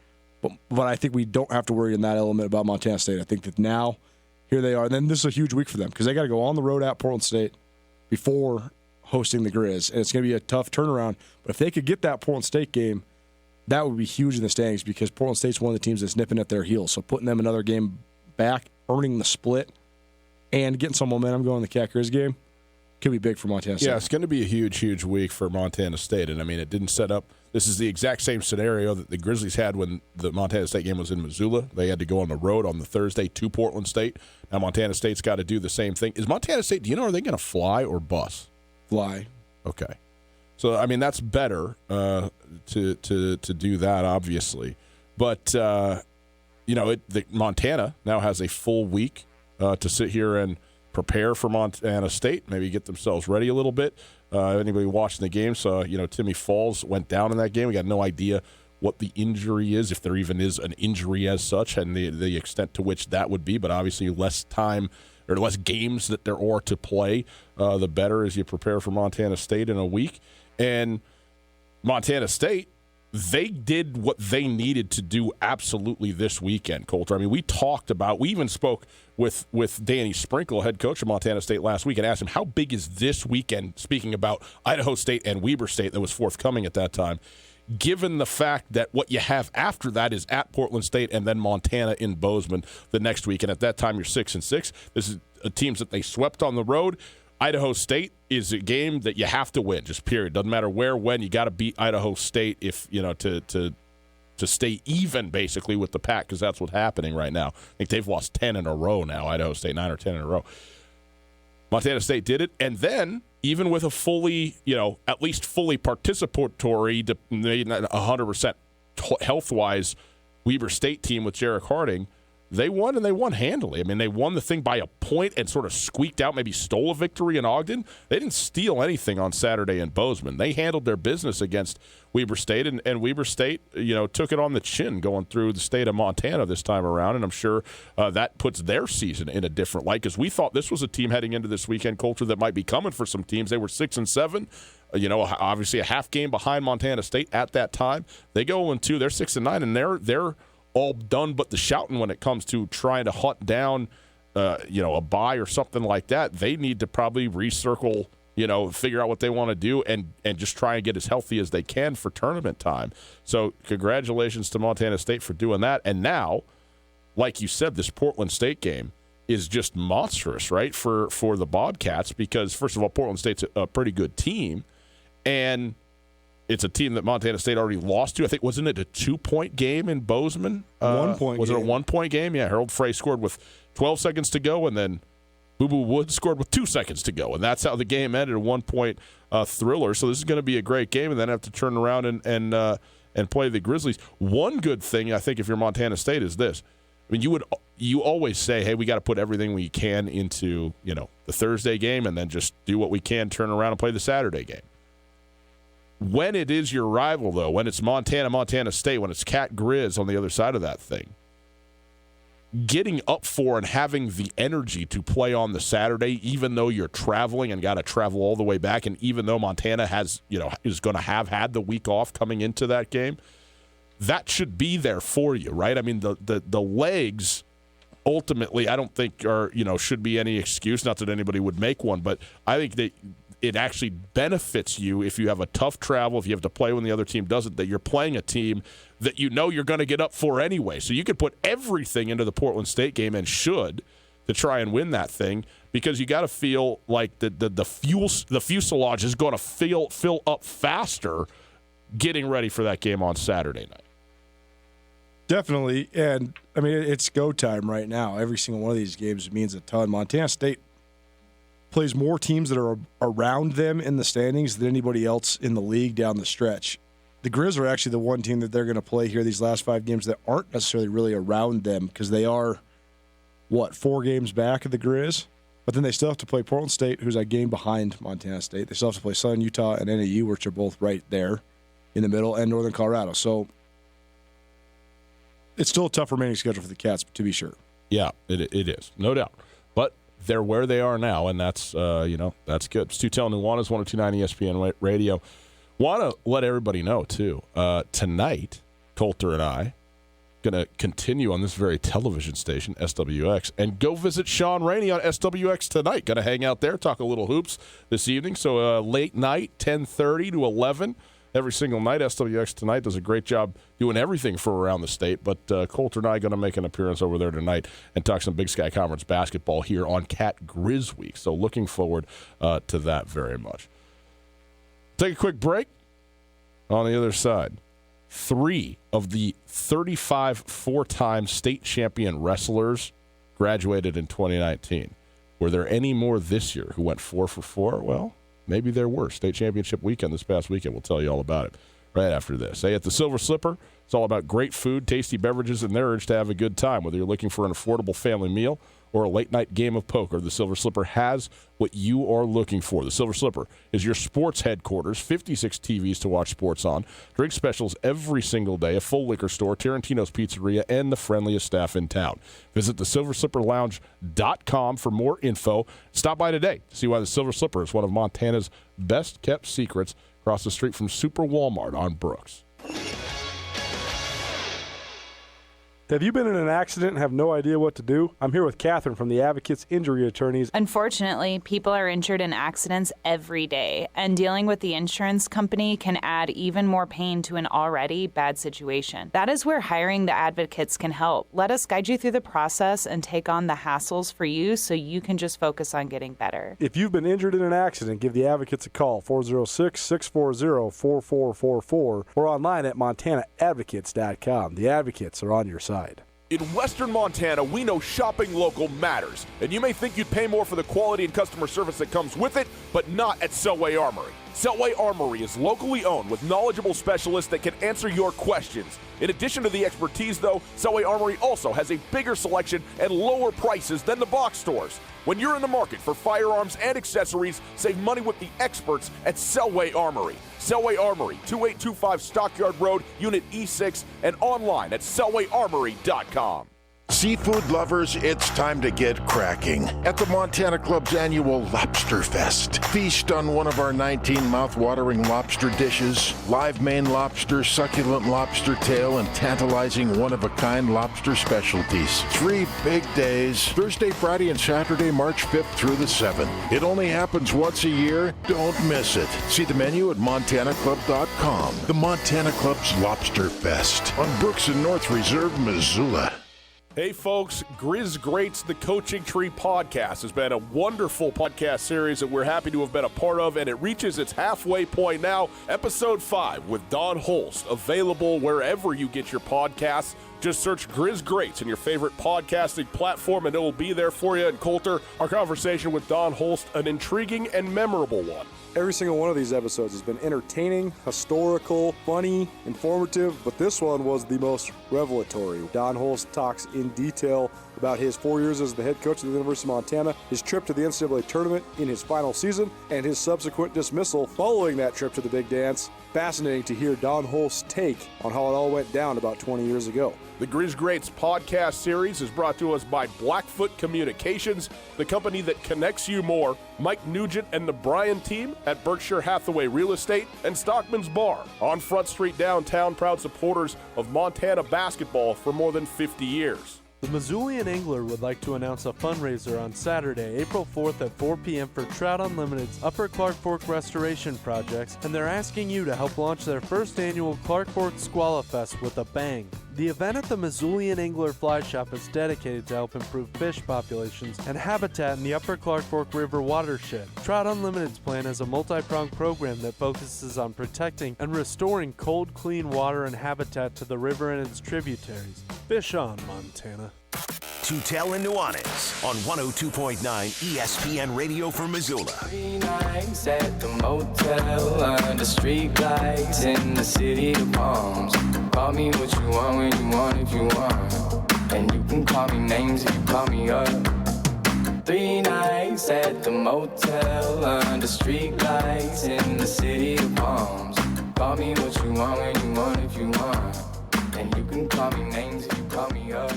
But I think we don't have to worry in that element about Montana State. I think that now, here they are. And then this is a huge week for them because they got to go on the road at Portland State before hosting the Grizz. And it's going to be a tough turnaround. But if they could get that Portland State game, that would be huge in the standings because Portland State's one of the teams that's nipping at their heels. So putting them another game back, earning the split, and getting some momentum going in the Cat Grizz game could be big for Montana State. Yeah, it's going to be a huge, huge week for Montana State. And, I mean, it didn't set up – this is the exact same scenario that the Grizzlies had when the Montana State game was in Missoula. They had to go on the road on the Thursday to Portland State. Now Montana State's got to do the same thing. Is Montana State – do you know, are they going to fly or bus? Fly. Okay. So, I mean, that's better to do that, obviously. But, Montana now has a full week to sit here and prepare for Montana State, maybe get themselves ready a little bit. Anybody watching the game saw, Timmy Falls went down in that game. We got no idea what the injury is, if there even is an injury as such, and the extent to which that would be. But obviously less time or less games that there are to play, the better as you prepare for Montana State in a week. And Montana State, they did what they needed to do absolutely this weekend, Coulter. I mean, we even spoke with Danny Sprinkle, head coach of Montana State, last week and asked him, how big is this weekend, speaking about Idaho State and Weber State that was forthcoming at that time, given the fact that what you have after that is at Portland State and then Montana in Bozeman the next week. And at that time, you're 6-6. This is teams that they swept on the road. Idaho State is a game that you have to win, just period. Doesn't matter where, when. You got to beat Idaho State if to stay even, basically, with the pack, because that's what's happening right now. I think they've lost 10 in a row now, Idaho State, 9 or 10 in a row. Montana State did it, and then even with a fully, at least fully participatory, maybe not 100% health-wise Weber State team with Jarek Harding, they won, and they won handily. I mean, they won the thing by a point and sort of squeaked out, maybe stole a victory in Ogden. They didn't steal anything on Saturday in Bozeman. They handled their business against Weber State, and Weber State, took it on the chin going through the state of Montana this time around, and I'm sure that puts their season in a different light, because we thought this was a team heading into this weekend, Coulter, that might be coming for some teams. They were 6-7. Obviously a half game behind Montana State at that time. They go 0-2. They're 6-9, and they're all done but the shouting when it comes to trying to hunt down, a bye or something like that. They need to probably recircle, figure out what they want to do and just try and get as healthy as they can for tournament time. So congratulations to Montana State for doing that. And now, like you said, this Portland State game is just monstrous, right, for the Bobcats, because, first of all, Portland State's a pretty good team, and it's a team that Montana State already lost to. I think, wasn't it a 2-point game in Bozeman? 1 point Was game. it a 1-point game? Yeah, Harold Frey scored with 12 seconds to go, and then Boo Boo Woods scored with 2 seconds to go. And that's how the game ended, a 1-point thriller. So this is going to be a great game, and then have to turn around and play the Grizzlies. One good thing, I think, if you're Montana State is this. I mean, you always say, hey, we got to put everything we can into, the Thursday game and then just do what we can, turn around and play the Saturday game. When it is your rival, though, when it's Montana State, when it's Cat Grizz on the other side of that thing, getting up for and having the energy to play on the Saturday, even though you're traveling and got to travel all the way back, and even though Montana has, is going to have had the week off coming into that game, that should be there for you, right? I mean, the legs ultimately, I don't think should be any excuse. Not that anybody would make one, but I think that it actually benefits you if you have a tough travel, if you have to play when the other team doesn't, that you're playing a team that you're going to get up for anyway. So you could put everything into the Portland State game, and should, to try and win that thing, because you got to feel like the fuselage is going to fill up faster getting ready for that game on Saturday night. Definitely, and I mean, it's go time right now. Every single one of these games means a ton. Montana State plays more teams that are around them in the standings than anybody else in the league down the stretch. The Grizz are actually the one team that they're going to play here these last 5 games that aren't necessarily really around them, because they are, 4 games back of the Grizz? But then they still have to play Portland State, who's a game behind Montana State. They still have to play Southern Utah and NAU, which are both right there in the middle, and Northern Colorado. So it's still a tough remaining schedule for the Cats, to be sure. Yeah, it is, no doubt. But they're where they are now, and that's that's good. It's Tootell, Nuanez, 102.9 ESPN Radio. Want to let everybody know, too, tonight, Coulter and I going to continue on this very television station, SWX, and go visit Sean Rainey on SWX tonight. Going to hang out there, talk a little hoops this evening. So late night, 10:30 to 11. Every single night, SWX tonight does a great job doing everything for around the state. But Coulter and I are going to make an appearance over there tonight and talk some Big Sky Conference basketball here on Cat Grizz Week. So looking forward to that very much. Take a quick break. On the other side, 3 of the 35 4-time state champion wrestlers graduated in 2019. Were there any more this year who went 4 for 4? Well, maybe there were. State championship weekend this past weekend. We'll tell you all about it right after this. Hey, at the Silver Slipper, it's all about great food, tasty beverages, and their urge to have a good time. Whether you're looking for an affordable family meal or a late-night game of poker, the Silver Slipper has what you are looking for. The Silver Slipper is your sports headquarters, 56 TVs to watch sports on, drink specials every single day, a full liquor store, Tarantino's Pizzeria, and the friendliest staff in town. Visit thesilverslipperlounge.com for more info. Stop by today to see why the Silver Slipper is one of Montana's best-kept secrets, across the street from Super Walmart on Brooks. Have you been in an accident and have no idea what to do? I'm here with Catherine from the Advocates Injury Attorneys. Unfortunately, people are injured in accidents every day, and dealing with the insurance company can add even more pain to an already bad situation. That is where hiring the advocates can help. Let us guide you through the process and take on the hassles for you so you can just focus on getting better. If you've been injured in an accident, give the Advocates a call, 406-640-4444, or online at montanaadvocates.com. The Advocates are on your side. In Western Montana, we know shopping local matters, and you may think you'd pay more for the quality and customer service that comes with it, but not at Selway Armory. Selway Armory is locally owned with knowledgeable specialists that can answer your questions. In addition to the expertise, though, Selway Armory also has a bigger selection and lower prices than the box stores. When you're in the market for firearms and accessories, save money with the experts at Selway Armory. Selway Armory, 2825 Stockyard Road, Unit E6, and online at selwayarmory.com. Seafood lovers, it's time to get cracking at the Montana Club's annual Lobster Fest. Feast on one of our 19 mouth-watering lobster dishes, live Maine lobster, succulent lobster tail, and tantalizing one-of-a-kind lobster specialties. 3 big days, Thursday, Friday, and Saturday, March 5th through the 7th. It only happens once a year. Don't miss it. See the menu at montanaclub.com. The Montana Club's Lobster Fest on Brooks and North Reserve, Missoula. Hey folks, Grizz Greats, the Coaching Tree podcast has been a wonderful podcast series that we're happy to have been a part of, and it reaches its halfway point now. Episode 5 with Don Holst, available wherever you get your podcasts. Just search Grizz Greats in your favorite podcasting platform, and it will be there for you. And Coulter, our conversation with Don Holst, an intriguing and memorable one. Every single one of these episodes has been entertaining, historical, funny, informative, but this one was the most revelatory. Don Holst talks in detail about his 4 years as the head coach of the University of Montana, his trip to the NCAA tournament in his final season, and his subsequent dismissal following that trip to the Big Dance. Fascinating to hear Don Holst's take on how it all went down about 20 years ago. The Grizz Greats podcast series is brought to us by Blackfoot Communications, the company that connects you more. Mike Nugent and the Bryan team at Berkshire Hathaway Real Estate and Stockman's Bar on Front Street downtown, proud supporters of Montana basketball for more than 50 years. The Missoulian Angler would like to announce a fundraiser on Saturday, April 4th at 4 p.m. for Trout Unlimited's Upper Clark Fork restoration projects, and they're asking you to help launch their first annual Clark Fork Squala Fest with a bang. The event at the Missoulian Angler Fly Shop is dedicated to help improve fish populations and habitat in the Upper Clark Fork River watershed. Trout Unlimited's plan is a multi-pronged program that focuses on protecting and restoring cold, clean water and habitat to the river and its tributaries. Fish on, Montana. Tootell and Nuanez on 102.9 ESPN Radio for Missoula. 3 nights at the motel under street lights in the city of palms. Call me what you want when you want if you want. And you can call me names if you call me up. 3 nights at the motel under street lights in the city of palms. Call me what you want when you want if you want. And you can call me names if you call me up.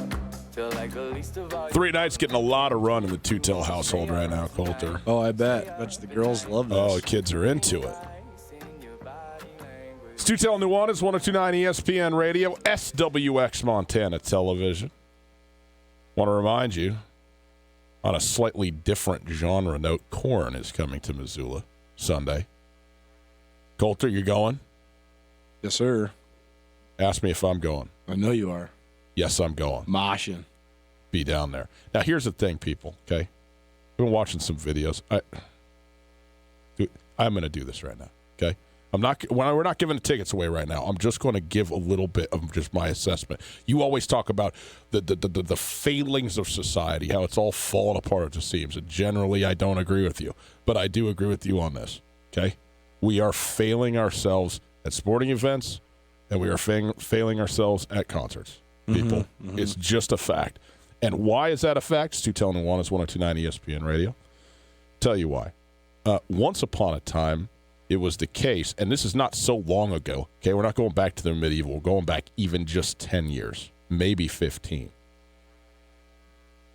3 nights getting a lot of run in the Tootell household right now, Coulter. Oh, I bet. Bet the girls love this. Oh, the kids are into it. It's Tootell and Nuanez, 102.9 ESPN Radio, SWX Montana Television. Want to remind you, on a slightly different genre note, Korn is coming to Missoula Sunday. Coulter, you going? Yes, sir. Ask me if I'm going. I know you are. Yes, I'm going. Moshing. Be down there. Now, here's the thing, people, okay? I've been watching some videos. I'm going to do this right now, okay? We're not giving the tickets away right now. I'm just going to give a little bit of just my assessment. You always talk about the failings of society, how it's all falling apart at the seams. And generally, I don't agree with you. But I do agree with you on this, okay? We are failing ourselves at sporting events, and we are failing ourselves at concerts. People. Mm-hmm. It's just a fact. And why is that a fact? Stu Tell and Nuanez, 102.9 ESPN Radio. Tell you why. Once upon a time, it was the case, and this is not so long ago. Okay, we're not going back to the medieval. We're going back even just 10 years, maybe 15.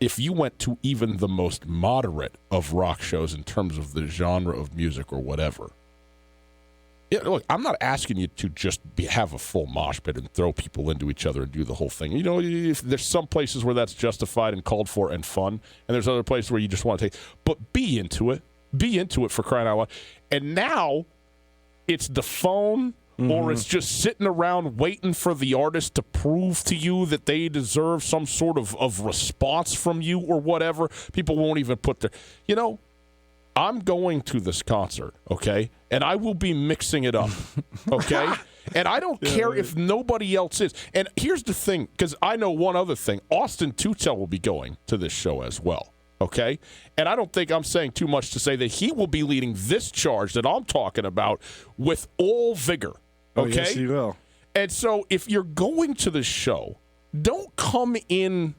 If you went to even the most moderate of rock shows in terms of the genre of music or whatever, yeah, look, I'm not asking you to just have a full mosh pit and throw people into each other and do the whole thing. You know, there's some places where that's justified and called for and fun, and there's other places where you just want to take. But be into it. Be into it, for crying out loud. And now it's the phone, or it's just sitting around waiting for the artist to prove to you that they deserve some sort of response from you or whatever. People won't even put their, I'm going to this concert, okay? And I will be mixing it up, okay? And I don't care if nobody else is. And here's the thing, because I know one other thing. Austin Tootell will be going to this show as well. Okay? And I don't think I'm saying too much to say that he will be leading this charge that I'm talking about with all vigor. Okay? Oh, yes, he will. And so if you're going to the show, don't come in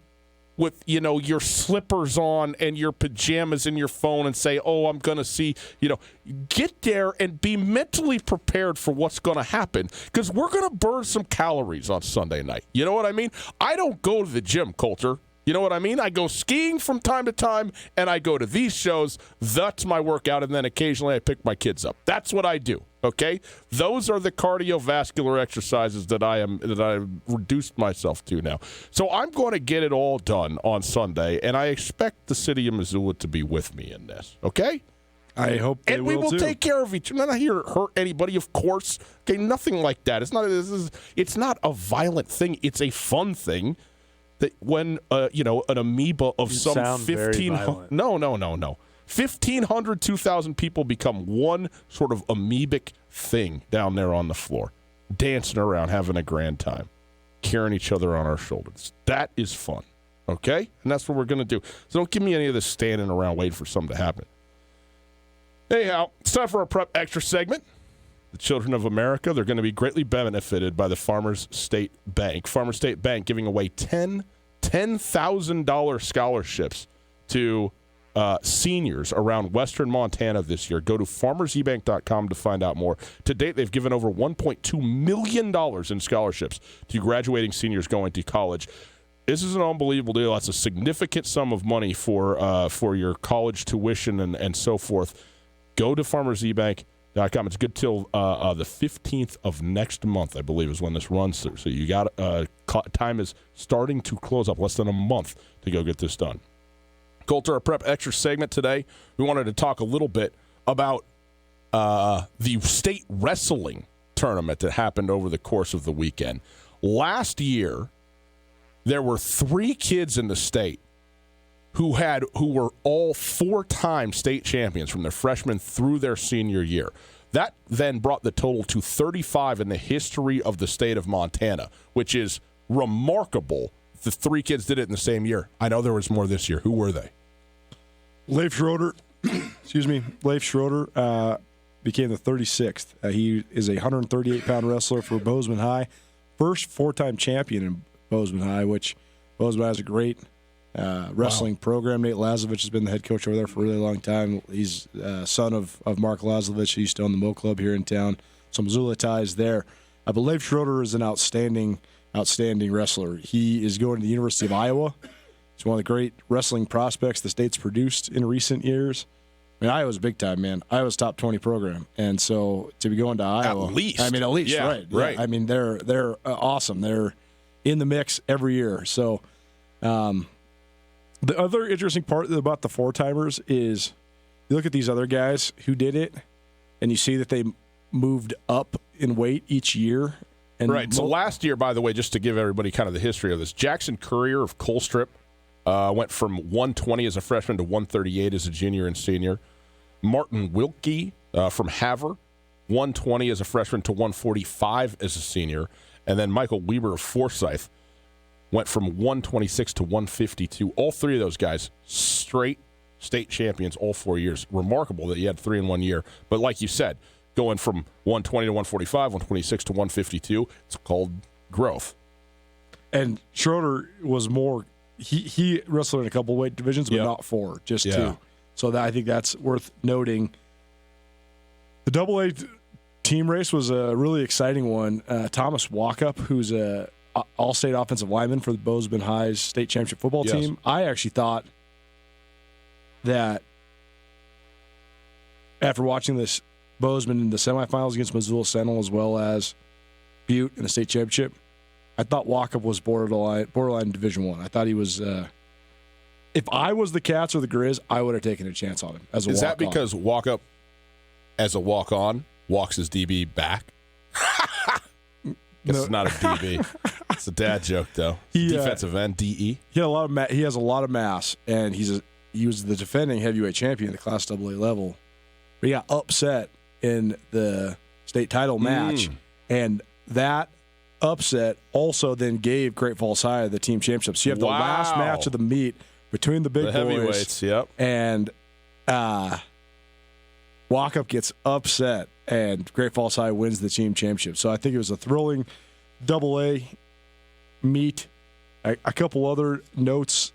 with, your slippers on and your pajamas and your phone and say, oh, I'm going to see, get there and be mentally prepared for what's going to happen, because we're going to burn some calories on Sunday night. You know what I mean? I don't go to the gym, Coulter. You know what I mean? I go skiing from time to time, and I go to these shows. That's my workout, and then occasionally I pick my kids up. That's what I do, okay? Those are the cardiovascular exercises that I've reduced myself to now. So I'm going to get it all done on Sunday, and I expect the city of Missoula to be with me in this, okay? I hope they will, too. And we will take care of each other. I'm not here to hurt anybody, of course. Okay, nothing like that. It's not a violent thing. It's a fun thing. That when an amoeba of some 1,500, no, 1,500, 2,000 people become one sort of amoebic thing down there on the floor, dancing around, having a grand time, carrying each other on our shoulders. That is fun, okay? And that's what we're going to do. So don't give me any of this standing around waiting for something to happen. Anyhow, it's time for our Prep Extra segment. The children of America, they're going to be greatly benefited by the Farmers State Bank. Farmers State Bank giving away $10,000 scholarships to seniors around western Montana this year. Go to farmersebank.com to find out more. To date, they've given over $1.2 million in scholarships to graduating seniors going to college. This is an unbelievable deal. That's a significant sum of money for your college tuition and so forth. Go to farmersebank.com. It's good till the 15th of next month, I believe, is when this runs through. So you got time is starting to close up, less than a month to go get this done. Coulter, our Prep Extra segment today, we wanted to talk a little bit about the state wrestling tournament that happened over the course of the weekend. Last year, there were 3 kids in the state who were all 4-time state champions from their freshman through their senior year. That then brought the total to 35 in the history of the state of Montana, which is remarkable. The 3 kids did it in the same year. I know there was more this year. Who were they? Leif Schroeder, Leif Schroeder became the 36th. He is a 138-pound wrestler for Bozeman High. First 4-time champion in Bozeman High, which Bozeman has a great wrestling program. Nate Lazlovich has been the head coach over there for a really long time. He's son of Mark Lazlovich. He used to own the Mo Club here in town. So Missoula ties there. But Leif Schroeder is an outstanding wrestler. He is going to the University of Iowa. He's one of the great wrestling prospects the state's produced in recent years. I mean, Iowa's big time, man. Iowa's top 20 program. And so to be going to Iowa. At least. Yeah, right. Yeah. I mean, they're awesome. They're in the mix every year. So, the other interesting part about the 4-timers is you look at these other guys who did it, and you see that they moved up in weight each year. And right. So last year, by the way, just to give everybody kind of the history of this, Jackson Courier of Colstrip went from 120 as a freshman to 138 as a junior and senior. Martin Wilkie from Havre, 120 as a freshman to 145 as a senior. And then Michael Weber of Forsyth went from 126 to 152. All 3 of those guys, straight state champions all 4 years. Remarkable that you had 3 in 1 year. But like you said, going from 120 to 145, 126 to 152, it's called growth. And Schroeder was more, he wrestled in a couple weight divisions, but not 4, just 2. So I think that's worth noting. The AA team race was a really exciting one. Thomas Walkup, who's a all-state offensive lineman for the Bozeman High's state championship football team. I actually thought that after watching this Bozeman in the semifinals against Missoula Sentinel as well as Butte in the state championship, I thought Walkup was borderline Division I. I thought he was if I was the Cats or the Grizz, I would have taken a chance on him as a walk-on. Is that because Walkup, as a walk-on, walks his DB back? It's not a DB. It's a dad joke, though. Defensive end, DE. He has a lot of mass, and he was the defending heavyweight champion at the Class AA level. But he got upset in the state title match, and that upset also then gave Great Falls High the team championship. So you have the last match of the meet between the big boys. Heavyweights, yep. And Walkup gets upset, and Great Falls High wins the team championship. So I think it was a thrilling double-A meet. A couple other notes.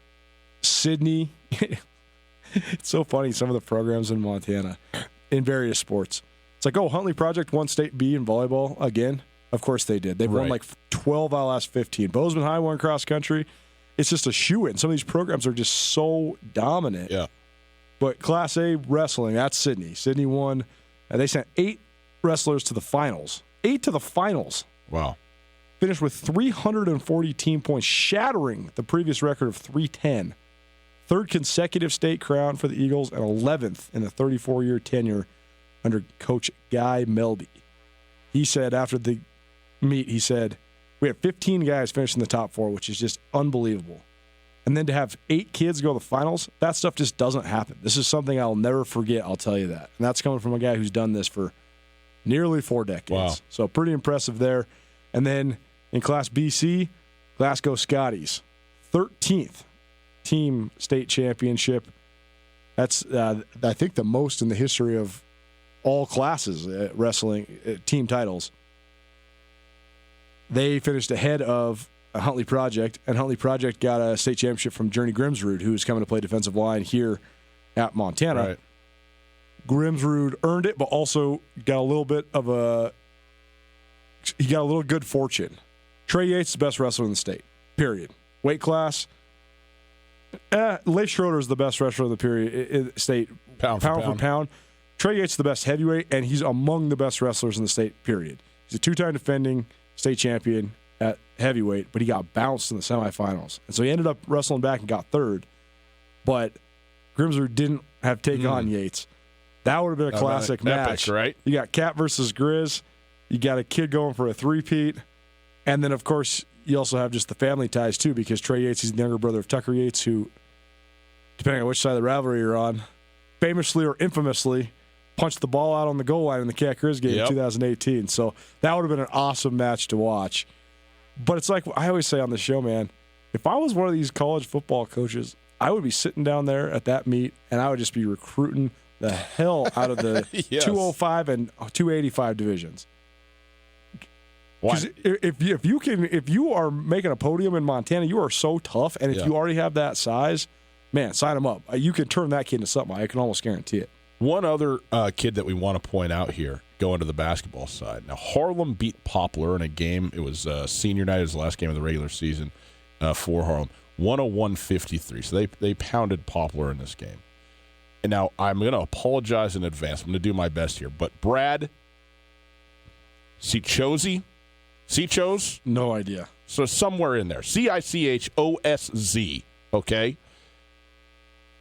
Sydney. It's so funny, some of the programs in Montana in various sports. It's like, Huntley Project won State B in volleyball again. Of course they did. They've won like 12 out of the last 15. Bozeman High won cross country. It's just a shoe-in. Some of these programs are just so dominant. Yeah. But Class A wrestling, that's Sydney. Sydney won. They sent 8 wrestlers to the finals. 8 to the finals. Wow. Finished with 340 team points, shattering the previous record of 310. Third consecutive state crown for the Eagles and 11th in the 34-year tenure under Coach Guy Melby. He said after the meet, we had 15 guys finish in the top 4, which is just unbelievable. And then to have 8 kids go to the finals, that stuff just doesn't happen. This is something I'll never forget, I'll tell you that. And that's coming from a guy who's done this for nearly 4 decades. Wow. So pretty impressive there. And then in Class BC, Glasgow Scotties, 13th team state championship. That's, I think, the most in the history of all classes wrestling team titles. They finished ahead of Huntley Project, and Huntley Project got a state championship from Journey Grimsrud, who's coming to play defensive line here at Montana. Right. Grimsrud earned it, but also got a little bit of he got a little good fortune. Trey Yates is the best wrestler in the state, period. Weight class, Leif Schroeder is the best wrestler in the state, pound for pound. Trey Yates is the best heavyweight, and he's among the best wrestlers in the state, period. He's a 2-time defending state champion at heavyweight, but he got bounced in the semifinals. And so he ended up wrestling back and got 3rd. But Grimsrud didn't have take on Yates. That would have been a classic match. Epic, right? You got Cat versus Grizz. You got a kid going for a 3-peat. And then, of course, you also have just the family ties, too, because Trey Yates is the younger brother of Tucker Yates, who, depending on which side of the rivalry you're on, famously or infamously punched the ball out on the goal line in the Cat Grizz game in 2018. So that would have been an awesome match to watch. But it's like I always say on the show, man, if I was one of these college football coaches, I would be sitting down there at that meet, and I would just be recruiting the hell out of the 205 and 285 divisions. Because if you are making a podium in Montana, you are so tough, and if you already have that size, man, sign them up. You can turn that kid into something. I can almost guarantee it. One other kid that we want to point out here, going to the basketball side. Now, Harlem beat Poplar in a game. It was senior night. It was the last game of the regular season for Harlem. 101-53. So they pounded Poplar in this game. And now I'm going to apologize in advance. I'm going to do my best here. But Brad Cichozzi? No idea. So somewhere in there. Cichozz, okay?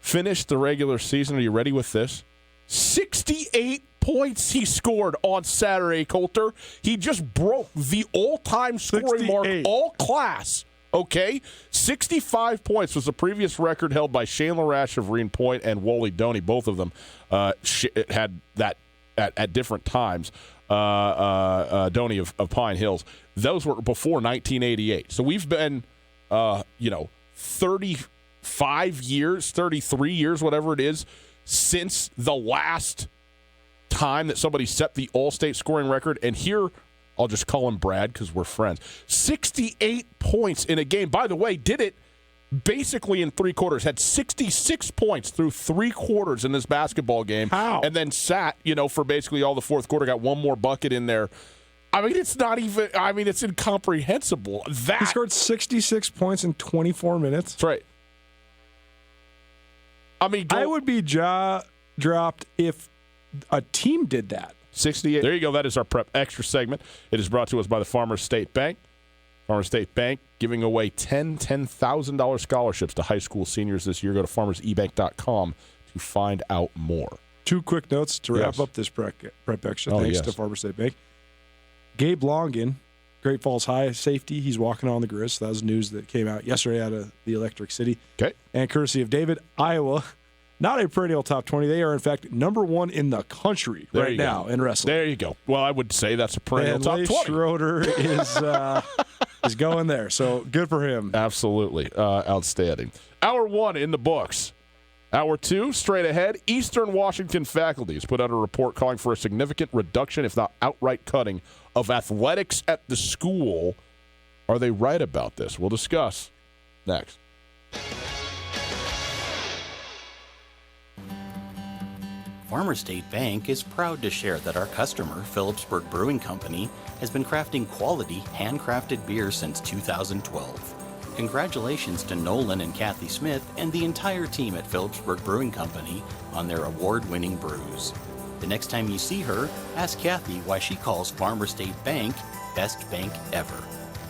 Finished the regular season. Are you ready with this? 68 points he scored on Saturday, Coulter. He just broke the all-time scoring mark, all class. Okay? 65 points was the previous record held by Shane Larash of Green Point and Wally Doney. Both of them had that at different times. Doney of Pine Hills. Those were before 1988. So we've been, 35 years, 33 years, whatever it is, since the last time that somebody set the all-state scoring record. And here, I'll just call him Brad because we're friends. 68 points in a game. By the way, did it basically in 3 quarters. Had 66 points through 3 quarters in this basketball game. How? And then sat, for basically all the fourth quarter. Got one more bucket in there. I mean, it's not even, it's incomprehensible. He scored 66 points in 24 minutes. That's right. I would be jaw-dropped if a team did that. 68. There you go. That is our Prep Extra segment. It is brought to us by the Farmers State Bank. Farmers State Bank giving away $10,000 scholarships to high school seniors this year. Go to farmersebank.com to find out more. 2 quick notes to wrap up this Prep Extra. Thanks to Farmers State Bank. Gabe Longan, Great Falls High safety. He's walking on the Grizz. So that was news that came out yesterday out of the Electric City. Okay. And courtesy of David, Iowa not a perennial top 20. They are, in fact, number 1 in the country right now in wrestling. There you go. Well, I would say that's a perennial and top Leif 20. Schroeder is going there, so good for him. Absolutely. Outstanding. Hour 1 in the books. Hour 2, straight ahead, Eastern Washington faculty has put out a report calling for a significant reduction, if not outright cutting, of athletics at the school. Are they right about this? We'll discuss next. Farmer State Bank is proud to share that our customer, Phillipsburg Brewing Company, has been crafting quality, handcrafted beer since 2012. Congratulations to Nolan and Kathy Smith and the entire team at Phillipsburg Brewing Company on their award-winning brews. The next time you see her, ask Kathy why she calls Farmer State Bank best bank ever.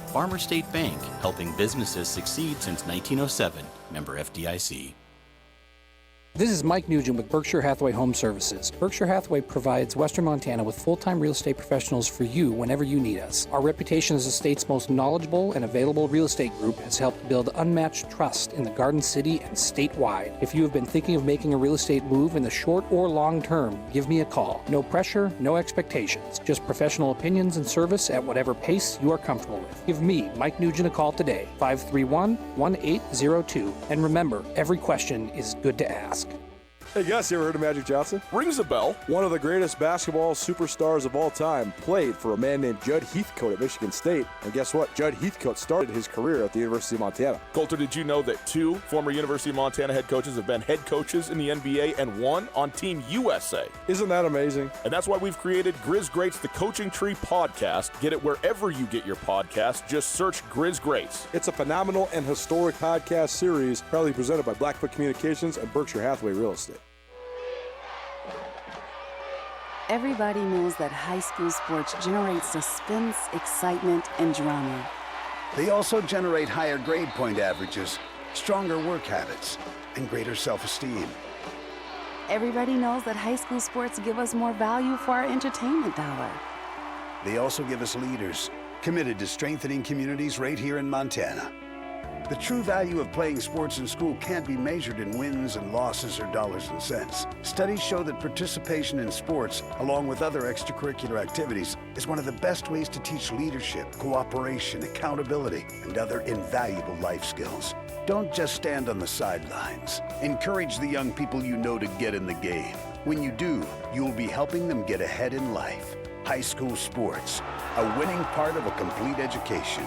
Farmer State Bank, helping businesses succeed since 1907. Member FDIC. This is Mike Nugent with Berkshire Hathaway Home Services. Berkshire Hathaway provides Western Montana with full-time real estate professionals for you whenever you need us. Our reputation as the state's most knowledgeable and available real estate group has helped build unmatched trust in the Garden City and statewide. If you have been thinking of making a real estate move in the short or long term, give me a call. No pressure, no expectations. Just professional opinions and service at whatever pace you are comfortable with. Give me, Mike Nugent, a call today, 531-1802. And remember, every question is good to ask. Hey, Gus, you ever heard of Magic Johnson? Rings a bell. One of the greatest basketball superstars of all time played for a man named Judd Heathcote at Michigan State. And guess what? Judd Heathcote started his career at the University of Montana. Coulter, did you know that 2 former University of Montana head coaches have been head coaches in the NBA and 1 on Team USA? Isn't that amazing? And that's why we've created Grizz Greats, the Coaching Tree podcast. Get it wherever you get your podcast. Just search Grizz Greats. It's a phenomenal and historic podcast series proudly presented by Blackfoot Communications and Berkshire Hathaway Real Estate. Everybody knows that high school sports generate suspense, excitement, and drama. They also generate higher grade point averages, stronger work habits, and greater self-esteem. Everybody knows that high school sports give us more value for our entertainment dollar. They also give us leaders committed to strengthening communities right here in Montana. The true value of playing sports in school can't be measured in wins and losses or dollars and cents. Studies show that participation in sports, along with other extracurricular activities, is one of the best ways to teach leadership, cooperation, accountability, and other invaluable life skills. Don't just stand on the sidelines. Encourage the young people you know to get in the game. When you do, you'll be helping them get ahead in life. High school sports, a winning part of a complete education.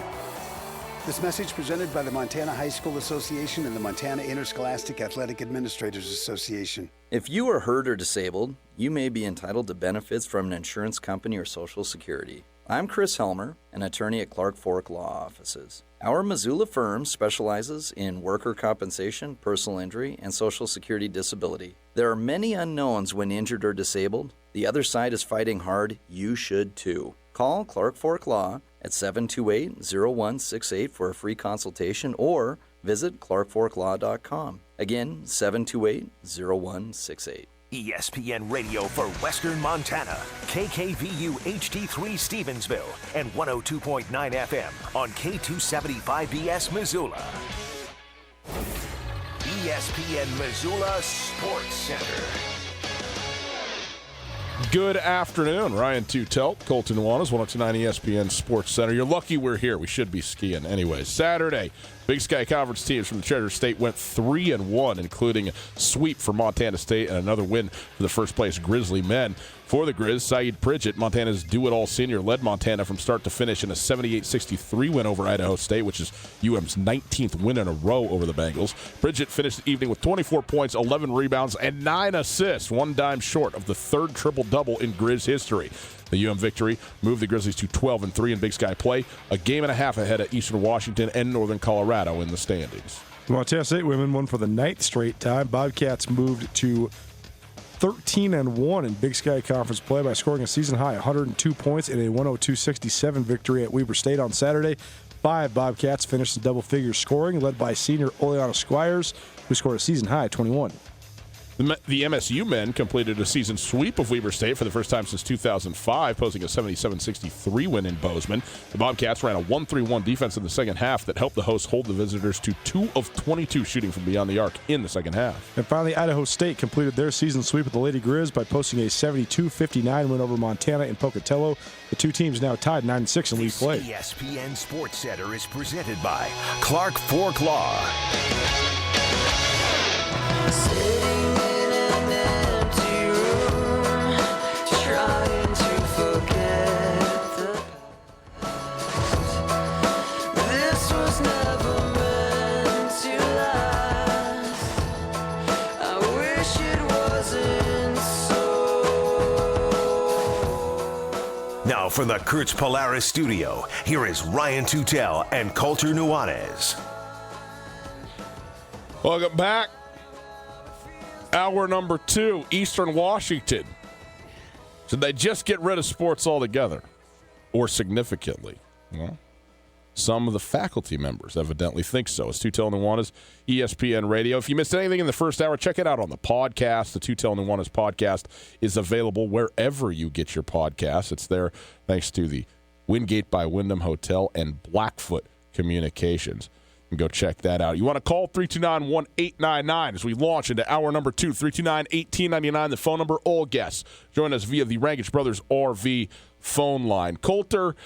This message presented by the Montana High School Association and the Montana Interscholastic Athletic Administrators Association. If you are hurt or disabled, you may be entitled to benefits from an insurance company or Social Security. I'm Chris Helmer, an attorney at Clark Fork Law Offices. Our Missoula firm specializes in worker compensation, personal injury, and Social Security disability. There are many unknowns when injured or disabled. The other side is fighting hard. You should too. Call Clark Fork Law at 728-0168 for a free consultation or visit clarkforklaw.com. Again, 728-0168. ESPN Radio for Western Montana, KKVU HD3 Stevensville, and 102.9 FM on K275BS Missoula. ESPN Missoula Sports Center. Good afternoon. Ryan Tootell, Colton Nuanez, 102.9 ESPN Sports Center. You're lucky we're here. We should be skiing. Anyways, Saturday, Big Sky Conference teams from the Treasure State went 3-1, including a sweep for Montana State and another win for the first-place Grizzly men. For the Grizz, Saeed Pridgett, Montana's do-it-all senior, led Montana from start to finish in a 78-63 win over Idaho State, which is UM's 19th win in a row over the Bengals. Pridgett finished the evening with 24 points, 11 rebounds, and 9 assists, one dime short of the third triple-double in Grizz history. The UM victory moved the Grizzlies to 12-3 in Big Sky play, a game and a half ahead of Eastern Washington and Northern Colorado in the standings. Montana State women won for the 9th straight time. Bobcats moved to 13-1 in Big Sky Conference play by scoring a season-high 102 points in a 102-67 victory at Weber State on Saturday. 5 Bobcats finished in double-figure scoring, led by senior Oleana Squires, who scored a season-high 21. The MSU men completed a season sweep of Weber State for the first time since 2005, posting a 77-63 win in Bozeman. The Bobcats ran a 1-3-1 defense in the second half that helped the hosts hold the visitors to 2 of 22 shooting from beyond the arc in the second half. And finally, Idaho State completed their season sweep of the Lady Grizz by posting a 72-59 win over Montana in Pocatello. The two teams now tied 9-6 in league play. ESPN Sports Center is presented by Clark Fork Law. Now from the Kurtz Polaris studio, here is Ryan Tootell and Colter Nuanez. Welcome back. Hour number 2, Eastern Washington. Should they just get rid of sports altogether or significantly? Well, some of the faculty members evidently think so. It's Tootell and Nuanez, ESPN Radio. If you missed anything in the first hour, check it out on the podcast. The Tootell and Nuanez podcast is available wherever you get your podcasts. It's there thanks to the Wingate by Wyndham Hotel and Blackfoot Communications. You can go check that out. You want to call 329-1899 as we launch into hour number 2, 329-1899, the phone number. All guests join us via the Rankage Brothers RV phone line. Colter,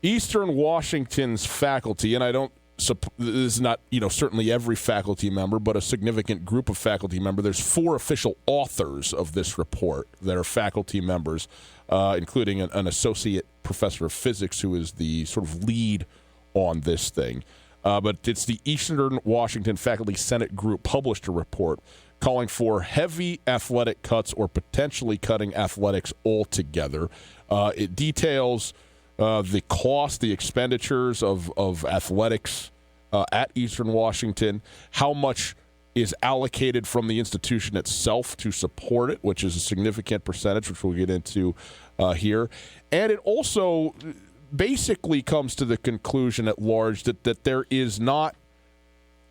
Eastern Washington's faculty, and I don't, this is not, certainly every faculty member, but a significant group of faculty members. There's 4 official authors of this report that are faculty members, including an associate professor of physics who is the sort of lead on this thing. But it's the Eastern Washington Faculty Senate Group published a report calling for heavy athletic cuts or potentially cutting athletics altogether. It details the cost, the expenditures of athletics at Eastern Washington, how much is allocated from the institution itself to support it, which is a significant percentage, which we'll get into here. And it also basically comes to the conclusion at large that there is not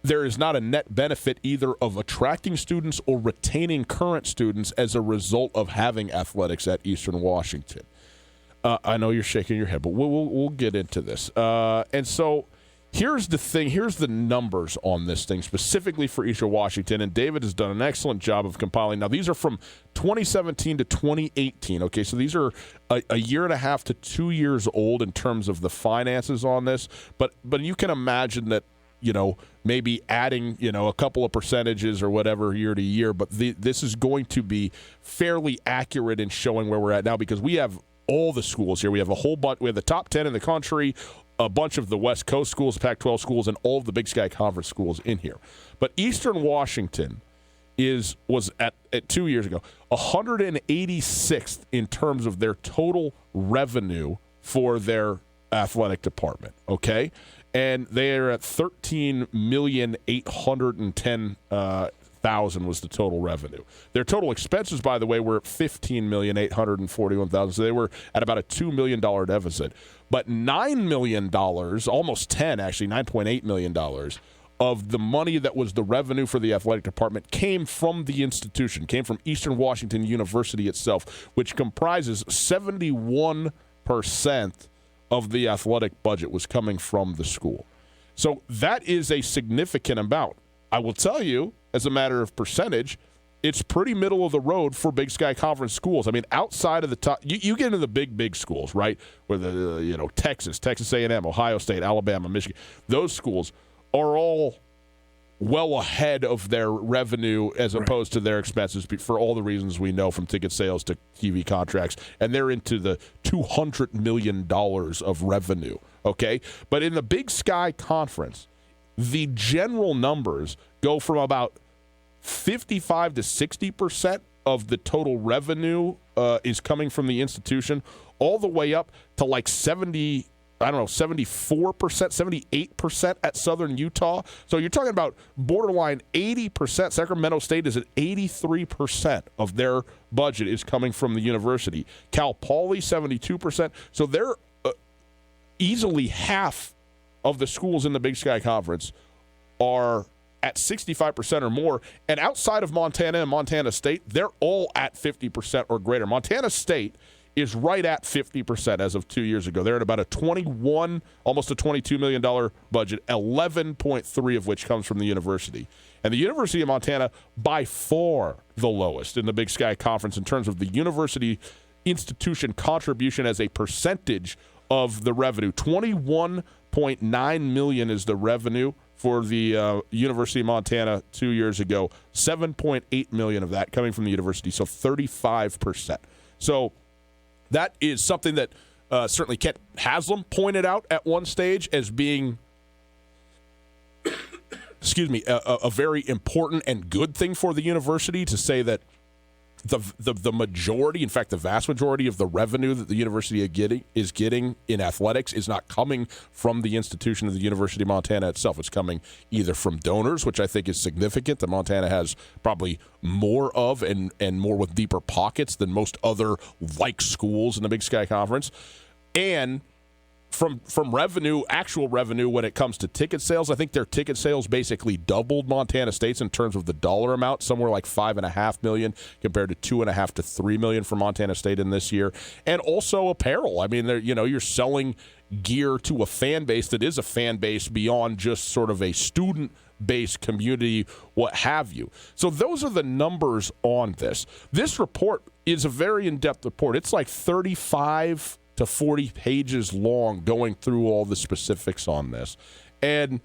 a net benefit either of attracting students or retaining current students as a result of having athletics at Eastern Washington. I know you're shaking your head, but we'll get into this. And so here's the thing. Here's the numbers on this thing specifically for Eastern Washington, and David has done an excellent job of compiling. Now, these are from 2017 to 2018, okay? So these are a year and a half to 2 years old in terms of the finances on this, but you can imagine that, maybe adding, a couple of percentages or whatever year to year, but this is going to be fairly accurate in showing where we're at now because we have all the schools here. We have a whole bunch. We have the top 10 in the country, a bunch of the West Coast schools, Pac-12 schools, and all of the Big Sky Conference schools in here. But Eastern Washington was at 2 years ago 186th in terms of their total revenue for their athletic department. Okay, and they are at $13,810,000 was the total revenue. Their total expenses, by the way, were at $15,841,000. So they were at about a $2 million deficit. But $9 million, almost 10 actually, $9.8 million of the money that was the revenue for the athletic department came from the institution, came from Eastern Washington University itself, which comprises 71% of the athletic budget was coming from the school. So that is a significant amount. I will tell you, as a matter of percentage, it's pretty middle of the road for Big Sky Conference schools. I mean, outside of the top, you get into the big schools, right? Where Texas A&M, Ohio State, Alabama, Michigan, those schools are all well ahead of their revenue as opposed to their expenses for all the reasons we know, from ticket sales to TV contracts, and they're into the $200 million of revenue, okay? But in the Big Sky Conference, the general numbers go from about 55 to 60% of the total revenue is coming from the institution, all the way up to like 74%, 78% at Southern Utah. So you're talking about borderline 80%. Sacramento State is at 83% of their budget is coming from the university. Cal Poly, 72%. So they're easily half of the schools in the Big Sky Conference are at 65% or more. And outside of Montana and Montana State, they're all at 50% or greater. Montana State is right at 50% as of 2 years ago. They're at about a almost a $22 million budget, 11.3 of which comes from the university. And the University of Montana, by far the lowest in the Big Sky Conference in terms of the university institution contribution as a percentage of the revenue. $21.9 million is the revenue for the University of Montana 2 years ago. $7.8 million of that coming from the university, so 35%. So that is something that certainly Kent Haslam pointed out at one stage as being, a very important and good thing for the university, to say that the majority, in fact, the vast majority of the revenue that the university is getting in athletics is not coming from the institution of the University of Montana itself. It's coming either from donors, which I think is significant, that Montana has probably more of and more with deeper pockets than most other like schools in the Big Sky Conference, and from revenue, actual revenue, when it comes to ticket sales. I think their ticket sales basically doubled Montana State's in terms of the dollar amount, somewhere like $5.5 million compared to $2.5 to $3 million for Montana State in this year. And also apparel. I mean, you're selling gear to a fan base that is a fan base beyond just sort of a student-based community, what have you. So those are the numbers on this. This report is a very in-depth report. It's like 35 to 40 pages long, going through all the specifics on this. And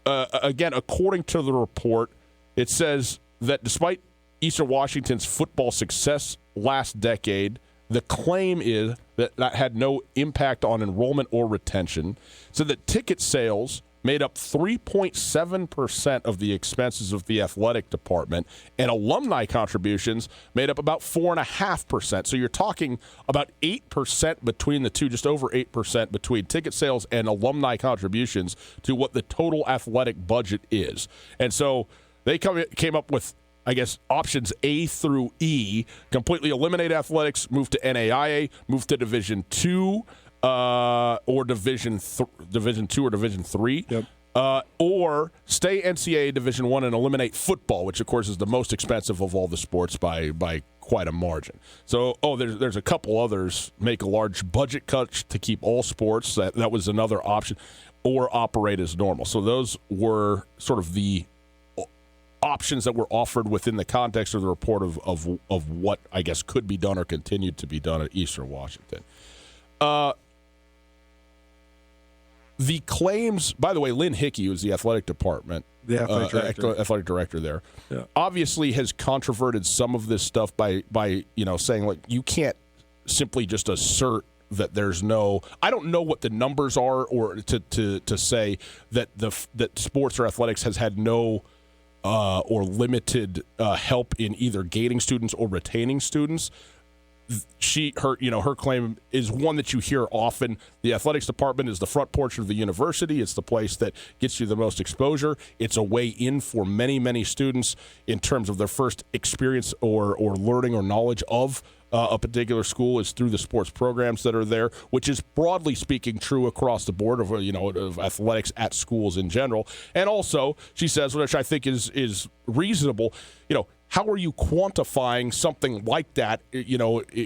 again, according to the report, it says that despite Eastern Washington's football success last decade, the claim is that that had no impact on enrollment or retention, so that ticket sales made up 3.7% of the expenses of the athletic department, and alumni contributions made up about 4.5%. So you're talking about 8% between the two, just over 8% between ticket sales and alumni contributions to what the total athletic budget is. And so they came up with, I guess, options A through E: completely eliminate athletics, move to NAIA, move to Division II, or Division 2 or Division 3, or stay NCAA Division 1 and eliminate football, which of course is the most expensive of all the sports by quite a margin. So, there's a couple others. Make a large budget cut to keep all sports. That was another option, or operate as normal. So those were sort of the options that were offered within the context of the report of what I guess could be done or continued to be done at Eastern Washington. The claims, by the way, Lynn Hickey, who's the athletic department, athletic director there, obviously has controverted some of this stuff by saying, like, you can't simply just assert that there's no. I don't know what the numbers are, or to say that that sports or athletics has had no or limited help in either gaining students or retaining students. Her claim is one that you hear often. The athletics department is the front porch of the university. It's the place that gets you the most exposure. It's a way in for many, many students in terms of their first experience or learning or knowledge of a particular school is through the sports programs that are there, which is broadly speaking true across the board of athletics at schools in general. And also, she says, which I think is reasonable, how are you quantifying something like that,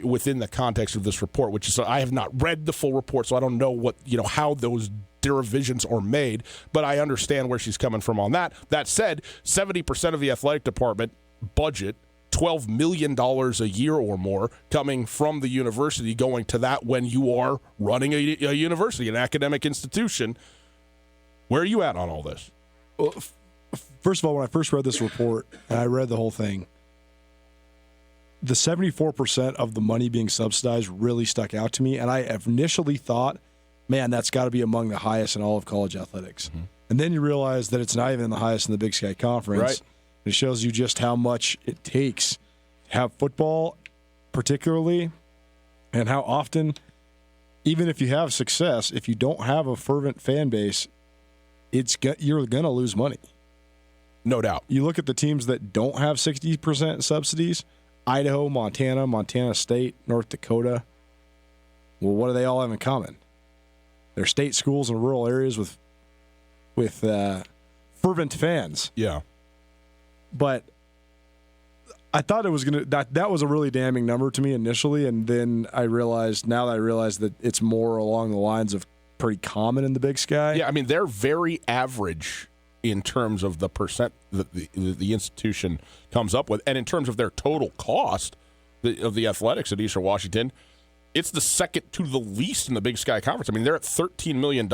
within the context of this report, which is, I have not read the full report, so I don't know what, how those derivations are made, but I understand where she's coming from on that. That said, 70% of the athletic department budget, $12 million a year or more, coming from the university, going to that when you are running a university, an academic institution. Where are you at on all this? Well, first of all, when I first read this report, and I read the whole thing, the 74% of the money being subsidized really stuck out to me, and I initially thought, man, that's got to be among the highest in all of college athletics. Mm-hmm. And then you realize that it's not even the highest in the Big Sky Conference. Right. It shows you just how much it takes to have football, particularly, and how often, even if you have success, if you don't have a fervent fan base, you're going to lose money. No doubt. You look at the teams that don't have 60% subsidies: Idaho, Montana, Montana State, North Dakota. Well, what do they all have in common? They're state schools in rural areas with fervent fans. Yeah. But I thought it was going to that was a really damning number to me initially, and then I realized that it's more along the lines of pretty common in the Big Sky. Yeah, I mean, they're very average in terms of the percent that the institution comes up with, and in terms of their total cost of the athletics at Eastern Washington, it's the second to the least in the Big Sky Conference. I mean, they're at $13 million.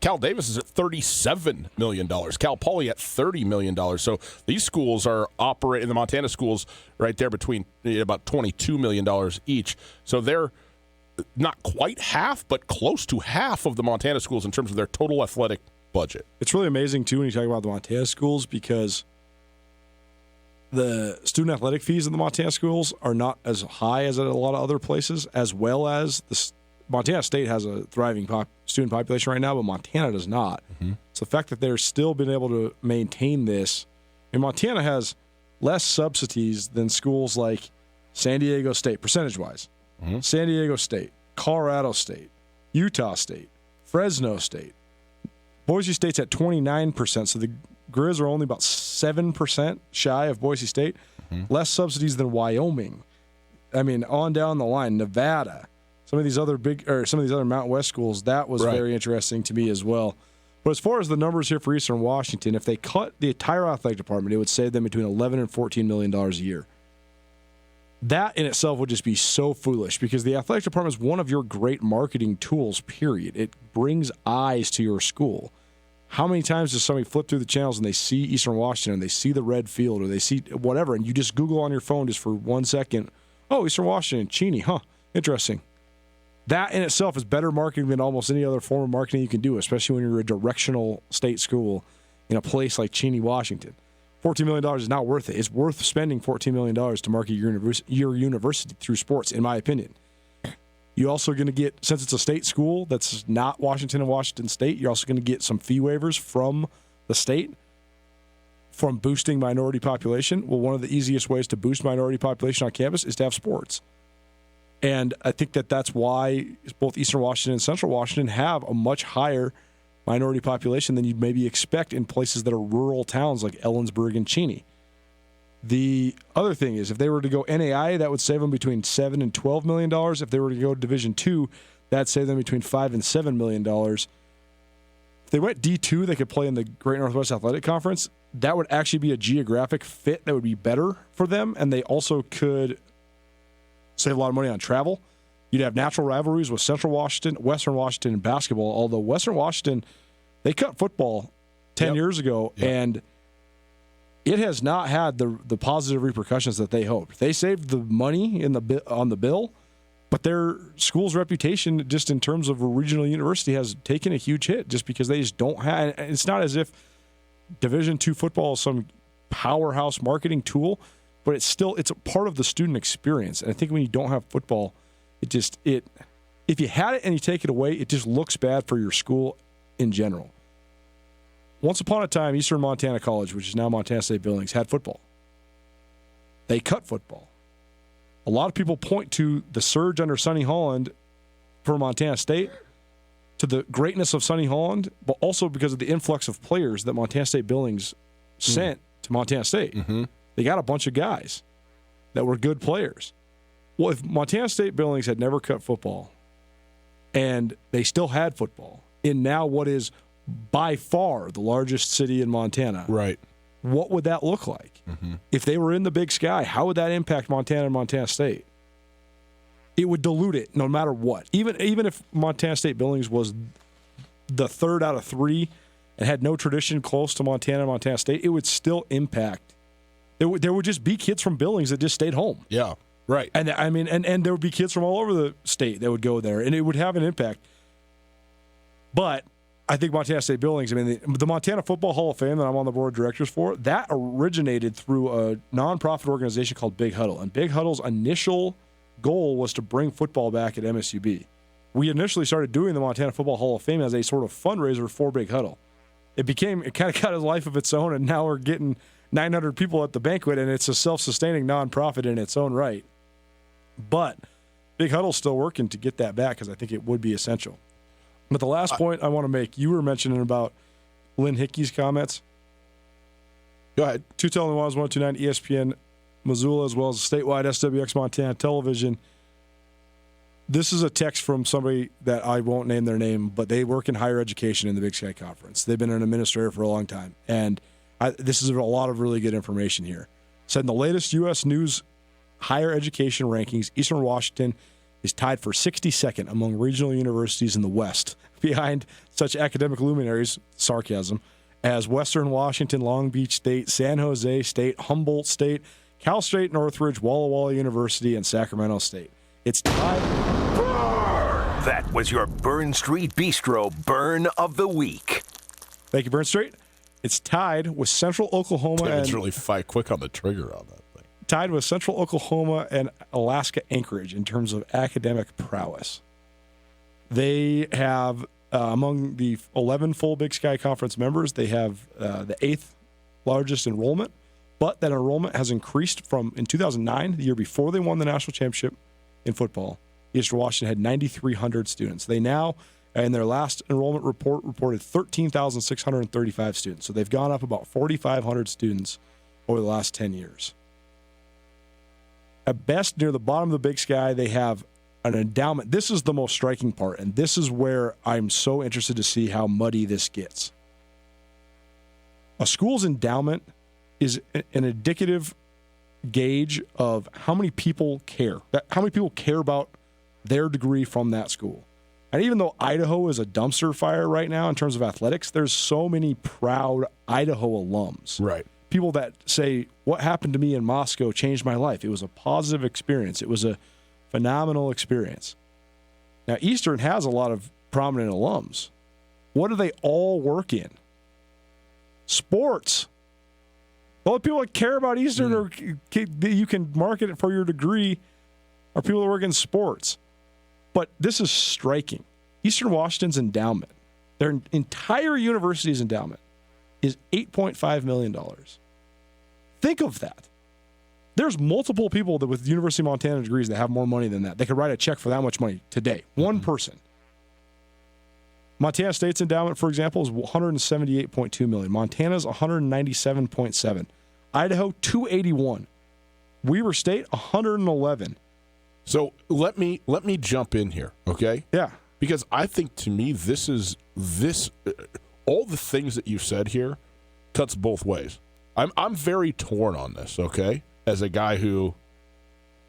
Cal Davis is at $37 million. Cal Poly at $30 million. So these schools are operating, the Montana schools right there between about $22 million each. So they're not quite half, but close to half of the Montana schools in terms of their total athletic budget. It's really amazing, too, when you talk about the Montana schools, because the student athletic fees in the Montana schools are not as high as at a lot of other places, as well as Montana State has a thriving student population right now, but Montana does not. Mm-hmm. So the fact that they're still been able to maintain this, and Montana has less subsidies than schools like San Diego State, percentage-wise. Mm-hmm. San Diego State, Colorado State, Utah State, Fresno State. Boise State's at 29%, so the Grizz are only about 7% shy of Boise State. Mm-hmm. Less subsidies than Wyoming. I mean, on down the line, Nevada. Some of these other Mountain West schools, that was very interesting to me as well. But as far as the numbers here for Eastern Washington, if they cut the entire athletic department, it would save them between $11 and $14 million a year. That in itself would just be so foolish, because the athletic department is one of your great marketing tools, period. It brings eyes to your school. How many times does somebody flip through the channels and they see Eastern Washington, and they see the red field, or they see whatever, and you just Google on your phone just for 1 second, oh, Eastern Washington, Cheney, interesting. That in itself is better marketing than almost any other form of marketing you can do, especially when you're a directional state school in a place like Cheney, Washington. $14 million is not worth it. It's worth spending $14 million to market your university through sports, in my opinion. You're also going to get, since it's a state school that's not Washington and Washington State, you're also going to get some fee waivers from the state from boosting minority population. Well, one of the easiest ways to boost minority population on campus is to have sports. And I think that's why both Eastern Washington and Central Washington have a much higher minority population than you'd maybe expect in places that are rural towns like Ellensburg and Cheney. The other thing is, if they were to go NAIA, that would save them between $7 and $12 million. If they were to go Division II, that'd save them between $5 and $7 million. If they went D2, they could play in the Great Northwest Athletic Conference. That would actually be a geographic fit that would be better for them, and they also could save a lot of money on travel. You'd have natural rivalries with Central Washington, Western Washington, and basketball, although Western Washington, they cut football 10 years ago, and it has not had the positive repercussions that they hoped. They saved the money on the bill, but their school's reputation, just in terms of a regional university, has taken a huge hit just because they just don't have. It's not as if Division II football is some powerhouse marketing tool, but it's a part of the student experience. And I think when you don't have football, if you had it and you take it away, it just looks bad for your school in general. Once upon a time, Eastern Montana College, which is now Montana State Billings, had football. They cut football. A lot of people point to the surge under Sonny Holland for Montana State, to the greatness of Sonny Holland, but also because of the influx of players that Montana State Billings sent to Montana State. Mm-hmm. They got a bunch of guys that were good players. Well, if Montana State Billings had never cut football, and they still had football in now what is by far the largest city in Montana, right? What would that look like? Mm-hmm. If they were in the Big Sky, how would that impact Montana and Montana State? It would dilute it no matter what. Even if Montana State Billings was the third out of three and had no tradition close to Montana and Montana State, it would still impact. There would just be kids from Billings that just stayed home. Yeah, right. And I mean, and there would be kids from all over the state that would go there, and it would have an impact. But I think Montana State Billings, I mean, the Montana Football Hall of Fame that I'm on the board of directors for, that originated through a nonprofit organization called Big Huddle. And Big Huddle's initial goal was to bring football back at MSUB. We initially started doing the Montana Football Hall of Fame as a sort of fundraiser for Big Huddle. It kind of got a life of its own, and now we're getting 900 people at the banquet, and it's a self-sustaining nonprofit in its own right. But Big Huddle's still working to get that back because I think it would be essential. But the last point I want to make, you were mentioning about Lynn Hickey's comments. Go ahead. Tootell and Nuanez 129 ESPN Missoula, as well as statewide SWX Montana Television. This is a text from somebody that I won't name their name, but they work in higher education in the Big Sky Conference. They've been an administrator for a long time, and this is a lot of really good information here. Said in the latest U.S. News higher education rankings, Eastern Washington is tied for 62nd among regional universities in the West, behind such academic luminaries, sarcasm, as Western Washington, Long Beach State, San Jose State, Humboldt State, Cal State Northridge, Walla Walla University, and Sacramento State. It's tied. That was your Burn Street Bistro Burn of the Week. Thank you, Burn Street. It's tied with Central Oklahoma. David's really fight quick on the trigger on that thing. Tied with Central Oklahoma and Alaska Anchorage in terms of academic prowess. They have, among the 11 full Big Sky Conference members, they have the 8th largest enrollment, but that enrollment has increased from, in 2009, the year before they won the national championship in football, Eastern Washington had 9,300 students. They now, in their last enrollment report, reported 13,635 students. So they've gone up about 4,500 students over the last 10 years. At best, near the bottom of the Big Sky, they have an endowment. This is the most striking part, and this is where I'm so interested to see how muddy this gets. A school's endowment is an indicative gauge of how many people care, how many people care about their degree from that school. And even though Idaho is a dumpster fire right now in terms of athletics, there's so many proud Idaho alums. Right. People that say, what happened to me in Moscow changed my life. It was a positive experience. It was a phenomenal experience. Now, Eastern has a lot of prominent alums. What do they all work in? Sports. All the people that care about Eastern or you can market it for your degree are people that work in sports. But this is striking. Eastern Washington's endowment, their entire university's endowment, is $8.5 million. Think of that. There's multiple people that with University of Montana degrees that have more money than that. They could write a check for that much money today. One person. Montana State's endowment, for example, is $178.2 million. Montana's $197.7. Idaho, $281. Weber State, $111. So let me jump in here, okay? Yeah. Because I think to me this all the things that you said here cuts both ways. I'm very torn on this, okay? As a guy who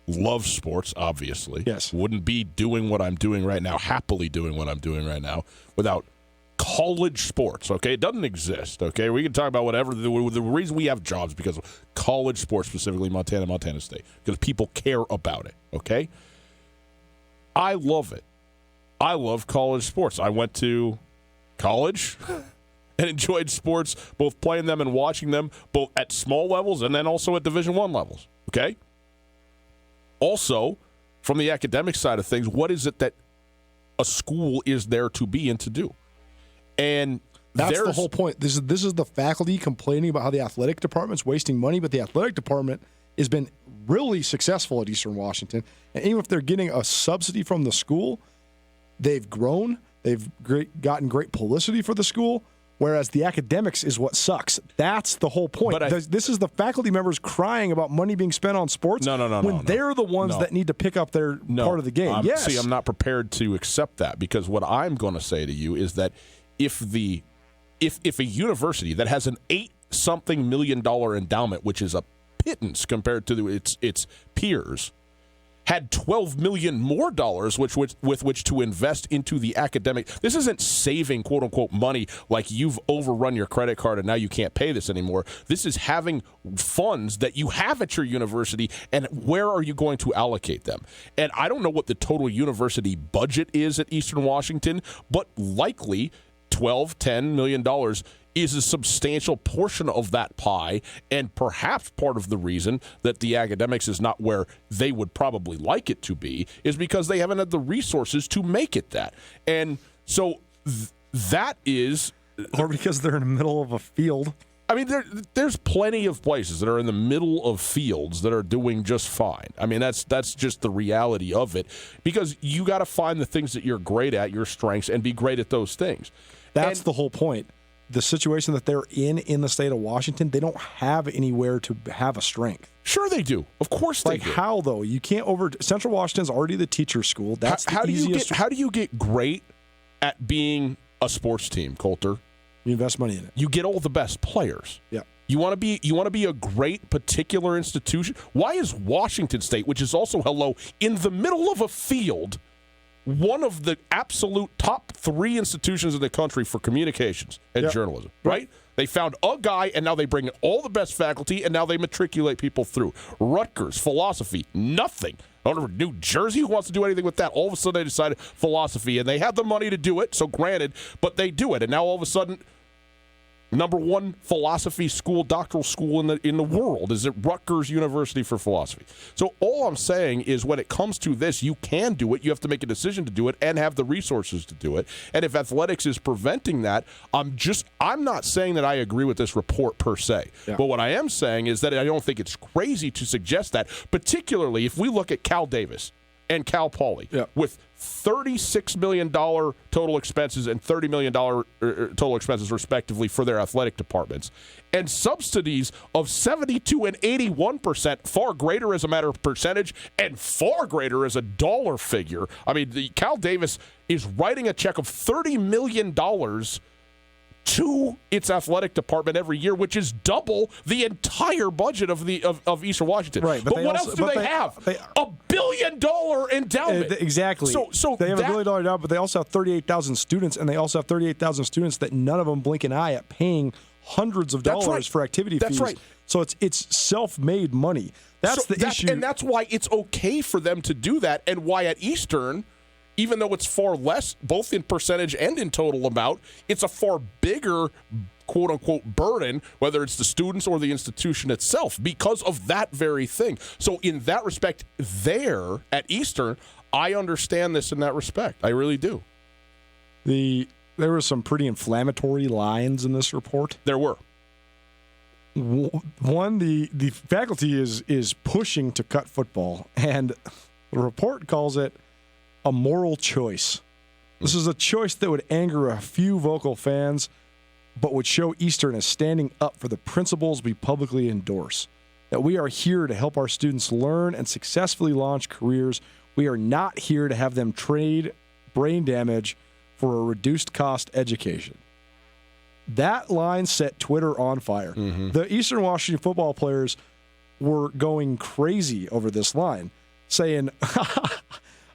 loves sports, obviously. Yes. Wouldn't be doing what I'm doing right now, happily doing what I'm doing right now, without college sports, okay? It doesn't exist, okay? We can talk about whatever. The reason we have jobs because of college sports, specifically Montana State, because people care about it, okay? I love it. I love college sports. I went to college and enjoyed sports, both playing them and watching them, both at small levels and then also at Division I levels, okay? Also, from the academic side of things, what is it that a school is there to be and to do? And that's the whole point. This is the faculty complaining about how the athletic department's wasting money, but the athletic department has been really successful at Eastern Washington. And even if they're getting a subsidy from the school, they've grown. They've gotten great publicity for the school, whereas the academics is what sucks. That's the whole point. This is the faculty members crying about money being spent on sports when they're the ones that need to pick up their part of the game. Yes. See, I'm not prepared to accept that because what I'm going to say to you is that if a university that has an $8-something million endowment, which is a pittance compared to its peers, had $12 million more dollars with which to invest into the academic. This isn't saving quote unquote money like you've overrun your credit card and now you can't pay this anymore. This is having funds that you have at your university and where are you going to allocate them? And I don't know what the total university budget is at Eastern Washington, but likely $10 million is a substantial portion of that pie, and perhaps part of the reason that the academics is not where they would probably like it to be is because they haven't had the resources to make it that. And so that is... Or because they're in the middle of a field. I mean, there's plenty of places that are in the middle of fields that are doing just fine. I mean, that's just the reality of it, because you got to find the things that you're great at, your strengths, and be great at those things. That's the whole point. the situation that they're in the state of Washington, they don't have anywhere to have a strength. Sure they do. Of course they do. Like how, though? You can't Central Washington's already the teacher school. That's the easiest. How do you get great at being a sports team, Coulter? You invest money in it. You get all the best players. Yeah. You want to be a great particular institution? Why is Washington State, which is also in the middle of a field, one of the absolute top 3 institutions in the country for communications and journalism, right? They found a guy, and now they bring in all the best faculty, and now they matriculate people through. Rutgers, philosophy, nothing. I don't know, New Jersey, who wants to do anything with that? All of a sudden, they decided philosophy, and they have the money to do it, so granted, but they do it. And now all of a sudden, number 1 philosophy school, doctoral school in the world is at Rutgers University for philosophy. So all I'm saying is when it comes to this, you can do it. You have to make a decision to do it and have the resources to do it. And if athletics is preventing that, I'm not saying that I agree with this report per se. Yeah. But what I am saying is that I don't think it's crazy to suggest that, particularly if we look at Cal Davis and Cal Poly with $36 million total expenses and $30 million total expenses, respectively, for their athletic departments, and subsidies of 72 and 81%, far greater as a matter of percentage and far greater as a dollar figure. I mean, Cal Davis is writing a check of $30 million to its athletic department every year, which is double the entire budget of Eastern Washington. Right, but what else do they have? $1 billion endowment. Exactly. So they have $1 billion endowment, but they also have 38,000 students, and they also have 38,000 students that none of them blink an eye at paying hundreds of dollars for activity fees. That's right. So it's self-made money. That's the issue. And that's why it's okay for them to do that, and why at Eastern, even though it's far less, both in percentage and in total amount, it's a far bigger, quote-unquote, burden, whether it's the students or the institution itself, because of that very thing. So in that respect, there at Eastern, I understand this in that respect. I really do. There were some pretty inflammatory lines in this report. There were. One, the faculty is pushing to cut football, and the report calls it a moral choice. This is a choice that would anger a few vocal fans, but would show Eastern as standing up for the principles we publicly endorse. That we are here to help our students learn and successfully launch careers. We are not here to have them trade brain damage for a reduced cost education. That line set Twitter on fire. Mm-hmm. The Eastern Washington football players were going crazy over this line, saying,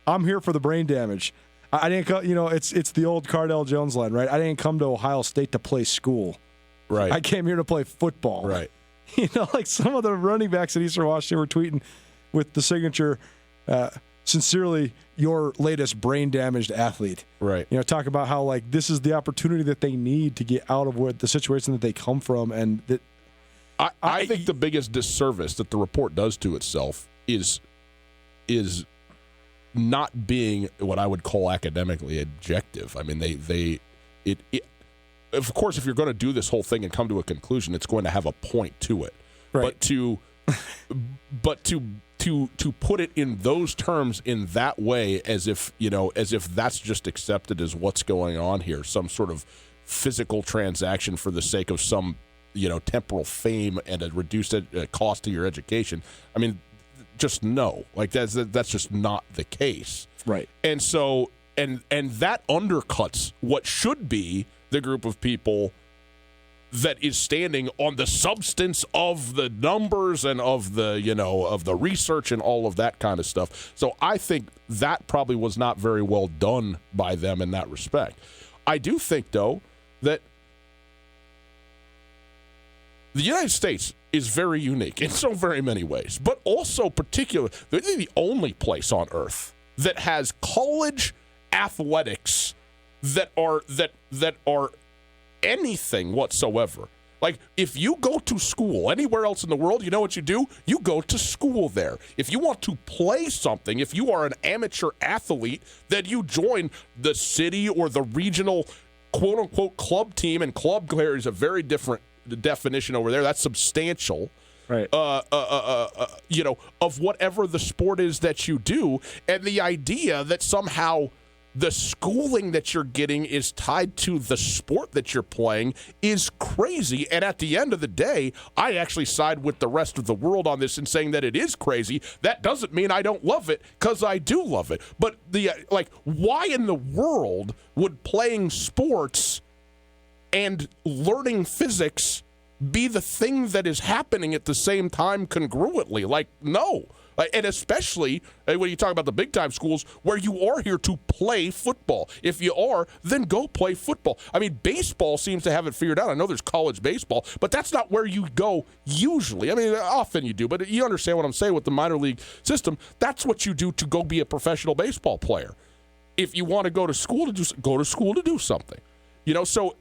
I'm here for the brain damage. I didn't come, it's the old Cardell Jones line, right? I didn't come to Ohio State to play school. Right. I came here to play football. Right. Like some of the running backs at Eastern Washington were tweeting with the signature, sincerely, your latest brain-damaged athlete. Right. Talk about how, like, this is the opportunity that they need to get out of the situation that they come from. And that I think the biggest disservice that the report does to itself is not being what I would call academically objective. I mean, of course, if you're going to do this whole thing and come to a conclusion, it's going to have a point to it. Right. But to put it in those terms in that way, as if that's just accepted as what's going on here, some sort of physical transaction for the sake of some temporal fame and a reduced cost to your education. I mean, just no, like that's just not the case. Right. And so and that undercuts what should be the group of people that is standing on the substance of the numbers and of the of the research and all of that kind of stuff. So I think that probably was not very well done by them in that respect. I do think, though, that the United States is very unique in so very many ways, but also particularly, they're the only place on earth that has college athletics that are anything whatsoever. Like, if you go to school anywhere else in the world, you know what you do? You go to school there. If you want to play something, if you are an amateur athlete, then you join the city or the regional quote-unquote club team, and club there is a very different definition over there. That's substantial. Right. Of whatever the sport is that you do, and the idea that somehow the schooling that you're getting is tied to the sport that you're playing is crazy. And at the end of the day, I actually side with the rest of the world on this in saying that it is crazy. That doesn't mean I don't love it, because I do love it. But why in the world would playing sports and learning physics be the thing that is happening at the same time congruently? No. And especially when you talk about the big-time schools where you are here to play football. If you are, then go play football. I mean, baseball seems to have it figured out. I know there's college baseball, but that's not where you go usually. I mean, often you do, but you understand what I'm saying with the minor league system. That's what you do to go be a professional baseball player. If you want to go to school to do something. So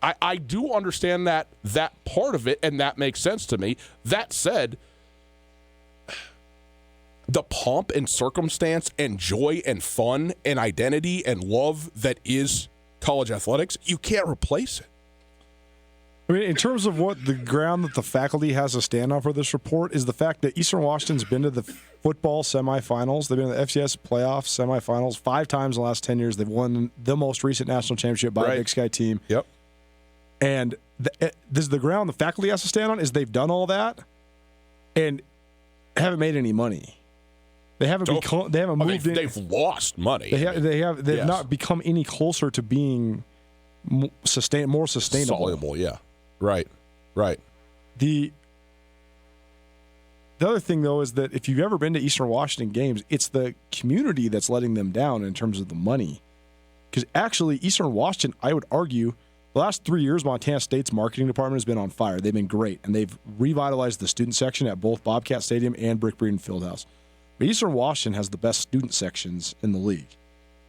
I do understand that part of it, and that makes sense to me. That said, the pomp and circumstance and joy and fun and identity and love that is college athletics, you can't replace it. I mean, in terms of what the ground that the faculty has to stand on for this report is the fact that Eastern Washington's been to the football semifinals. They've been to the FCS playoff semifinals 5 times in the last 10 years. They've won the most recent national championship by a Big Sky team. Yep. And this is the ground the faculty has to stand on, is they've done all that and haven't made any money. They haven't moved in. They've lost money. They've not become any closer to being more sustainable. Soluble, yeah. Right. The other thing, though, is that if you've ever been to Eastern Washington games, it's the community that's letting them down in terms of the money. Because actually, Eastern Washington, I would argue, the last 3 years, Montana State's marketing department has been on fire. They've been great, and they've revitalized the student section at both Bobcat Stadium and Brick Breeden Fieldhouse. But Eastern Washington has the best student sections in the league.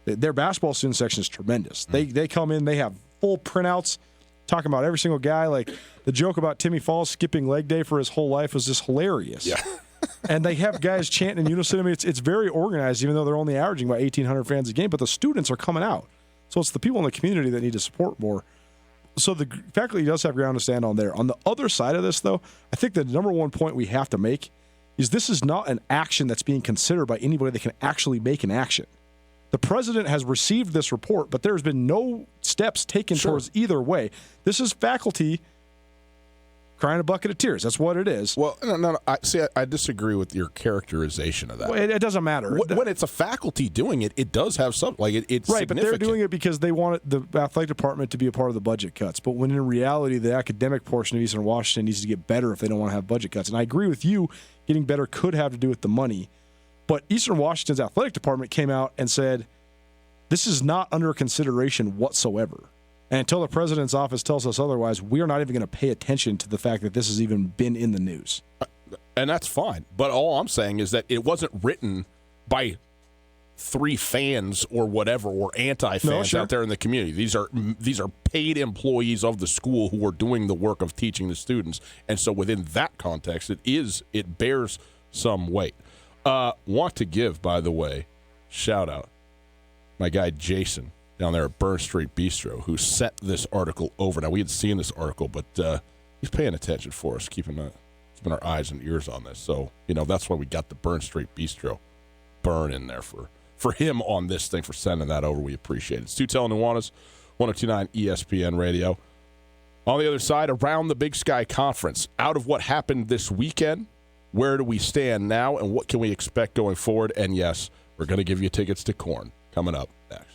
Their basketball student section is tremendous. They come in, they have full printouts talking about every single guy. Like the joke about Timmy Falls skipping leg day for his whole life was just hilarious. Yeah. And they have guys chanting in unison. I mean, it's very organized, even though they're only averaging about 1,800 fans a game. But the students are coming out. So it's the people in the community that need to support more. So the faculty does have ground to stand on there. On the other side of this, though, I think the number one point we have to make is this is not an action that's being considered by anybody that can actually make an action. The president has received this report, but there's been no steps taken towards either way. This is faculty crying a bucket of tears. That's what it is. Well, no. I disagree with your characterization of that. Well, it doesn't matter. When it's a faculty doing it, it does have something. It's right, but they're doing it because they want the athletic department to be a part of the budget cuts. But when in reality, the academic portion of Eastern Washington needs to get better if they don't want to have budget cuts. And I agree with you, getting better could have to do with the money. But Eastern Washington's athletic department came out and said, this is not under consideration whatsoever. And until the president's office tells us otherwise, we are not even going to pay attention to the fact that this has even been in the news. And that's fine. But all I'm saying is that it wasn't written by 3 fans or whatever, or anti-fans out there in the community. These are paid employees of the school who are doing the work of teaching the students. And so within that context, it bears some weight. Want to give, by the way, shout out my guy Jason down there at Burn Street Bistro, who sent this article over. Now, we had seen this article, but he's paying attention for us, keeping our eyes and ears on this. So, that's why we got the Burn Street Bistro burn in there for him on this thing, for sending that over. We appreciate it. It's Tootell and Nuanez, 102.9 ESPN Radio. On the other side, around the Big Sky Conference, out of what happened this weekend, where do we stand now, and what can we expect going forward? And yes, we're going to give you tickets to Corn coming up next.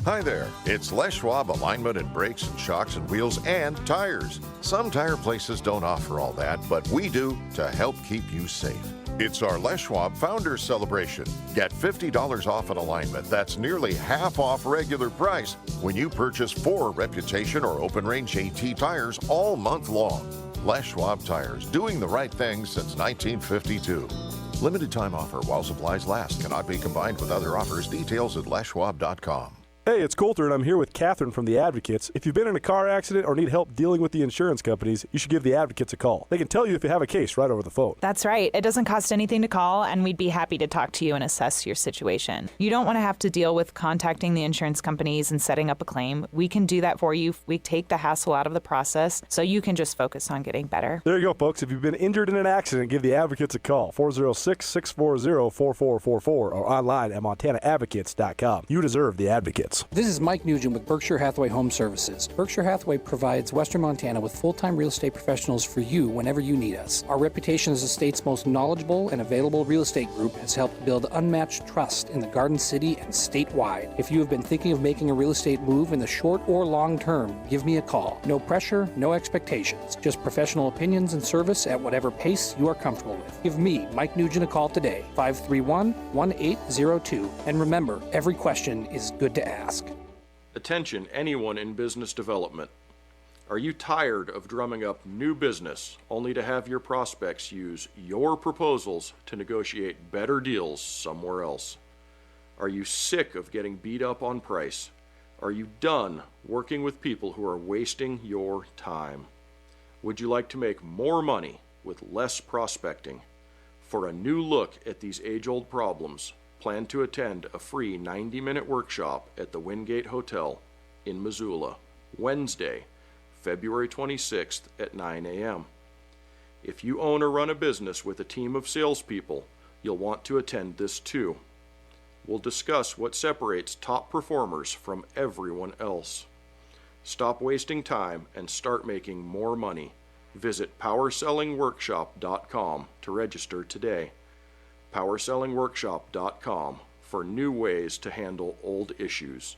Hi there, it's Les Schwab Alignment and Brakes and Shocks and Wheels and Tires. Some tire places don't offer all that, but we do to help keep you safe. It's our Les Schwab Founders Celebration. Get $50 off an alignment. That's nearly half off regular price when you purchase 4 Reputation or Open Range AT tires all month long. Les Schwab Tires, doing the right thing since 1952. Limited time offer while supplies last. Cannot be combined with other offers. Details at leschwab.com. Hey, it's Coulter, and I'm here with Catherine from The Advocates. If you've been in a car accident or need help dealing with the insurance companies, you should give The Advocates a call. They can tell you if you have a case right over the phone. That's right. It doesn't cost anything to call, and we'd be happy to talk to you and assess your situation. You don't want to have to deal with contacting the insurance companies and setting up a claim. We can do that for you. We take the hassle out of the process, so you can just focus on getting better. There you go, folks. If you've been injured in an accident, give The Advocates a call, 406-640-4444, or online at montanaadvocates.com. You deserve The Advocates. This is Mike Nugent with Berkshire Hathaway Home Services. Berkshire Hathaway provides Western Montana with full-time real estate professionals for you whenever you need us. Our reputation as the state's most knowledgeable and available real estate group has helped build unmatched trust in the Garden City and statewide. If you have been thinking of making a real estate move in the short or long term, give me a call. No pressure, no expectations. Just professional opinions and service at whatever pace you are comfortable with. Give me, Mike Nugent, a call today, 531-1802. And remember, every question is good to ask. Attention, anyone in business development. Are you tired of drumming up new business only to have your prospects use your proposals to negotiate better deals somewhere else? Are you sick of getting beat up on price? Are you done working with people who are wasting your time? Would you like to make more money with less prospecting? For a new look at these age-old problems, plan to attend a free 90-minute workshop at the Wingate Hotel in Missoula, Wednesday, February 26th at 9 a.m. If you own or run a business with a team of salespeople, you'll want to attend this too. We'll discuss what separates top performers from everyone else. Stop wasting time and start making more money. Visit powersellingworkshop.com to register today. powersellingworkshop.com for new ways to handle old issues.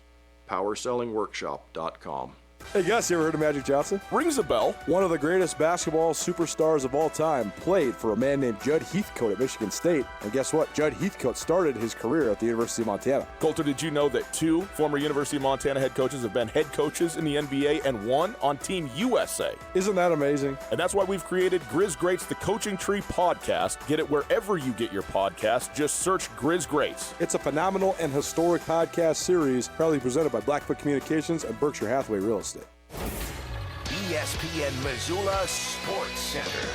powersellingworkshop.com. Hey guys, you ever heard of Magic Johnson? Rings a bell. One of the greatest basketball superstars of all time played for a man named Judd Heathcote at Michigan State. And guess what? Judd Heathcote started his career at the University of Montana. Coulter, did you know that 2 former University of Montana head coaches have been head coaches in the NBA and 1 on Team USA? Isn't that amazing? And that's why we've created Grizz Greats, the Coaching Tree podcast. Get it wherever you get your podcast. Just search Grizz Greats. It's a phenomenal and historic podcast series proudly presented by Blackfoot Communications and Berkshire Hathaway Real Estate. ESPN Missoula Sports Center.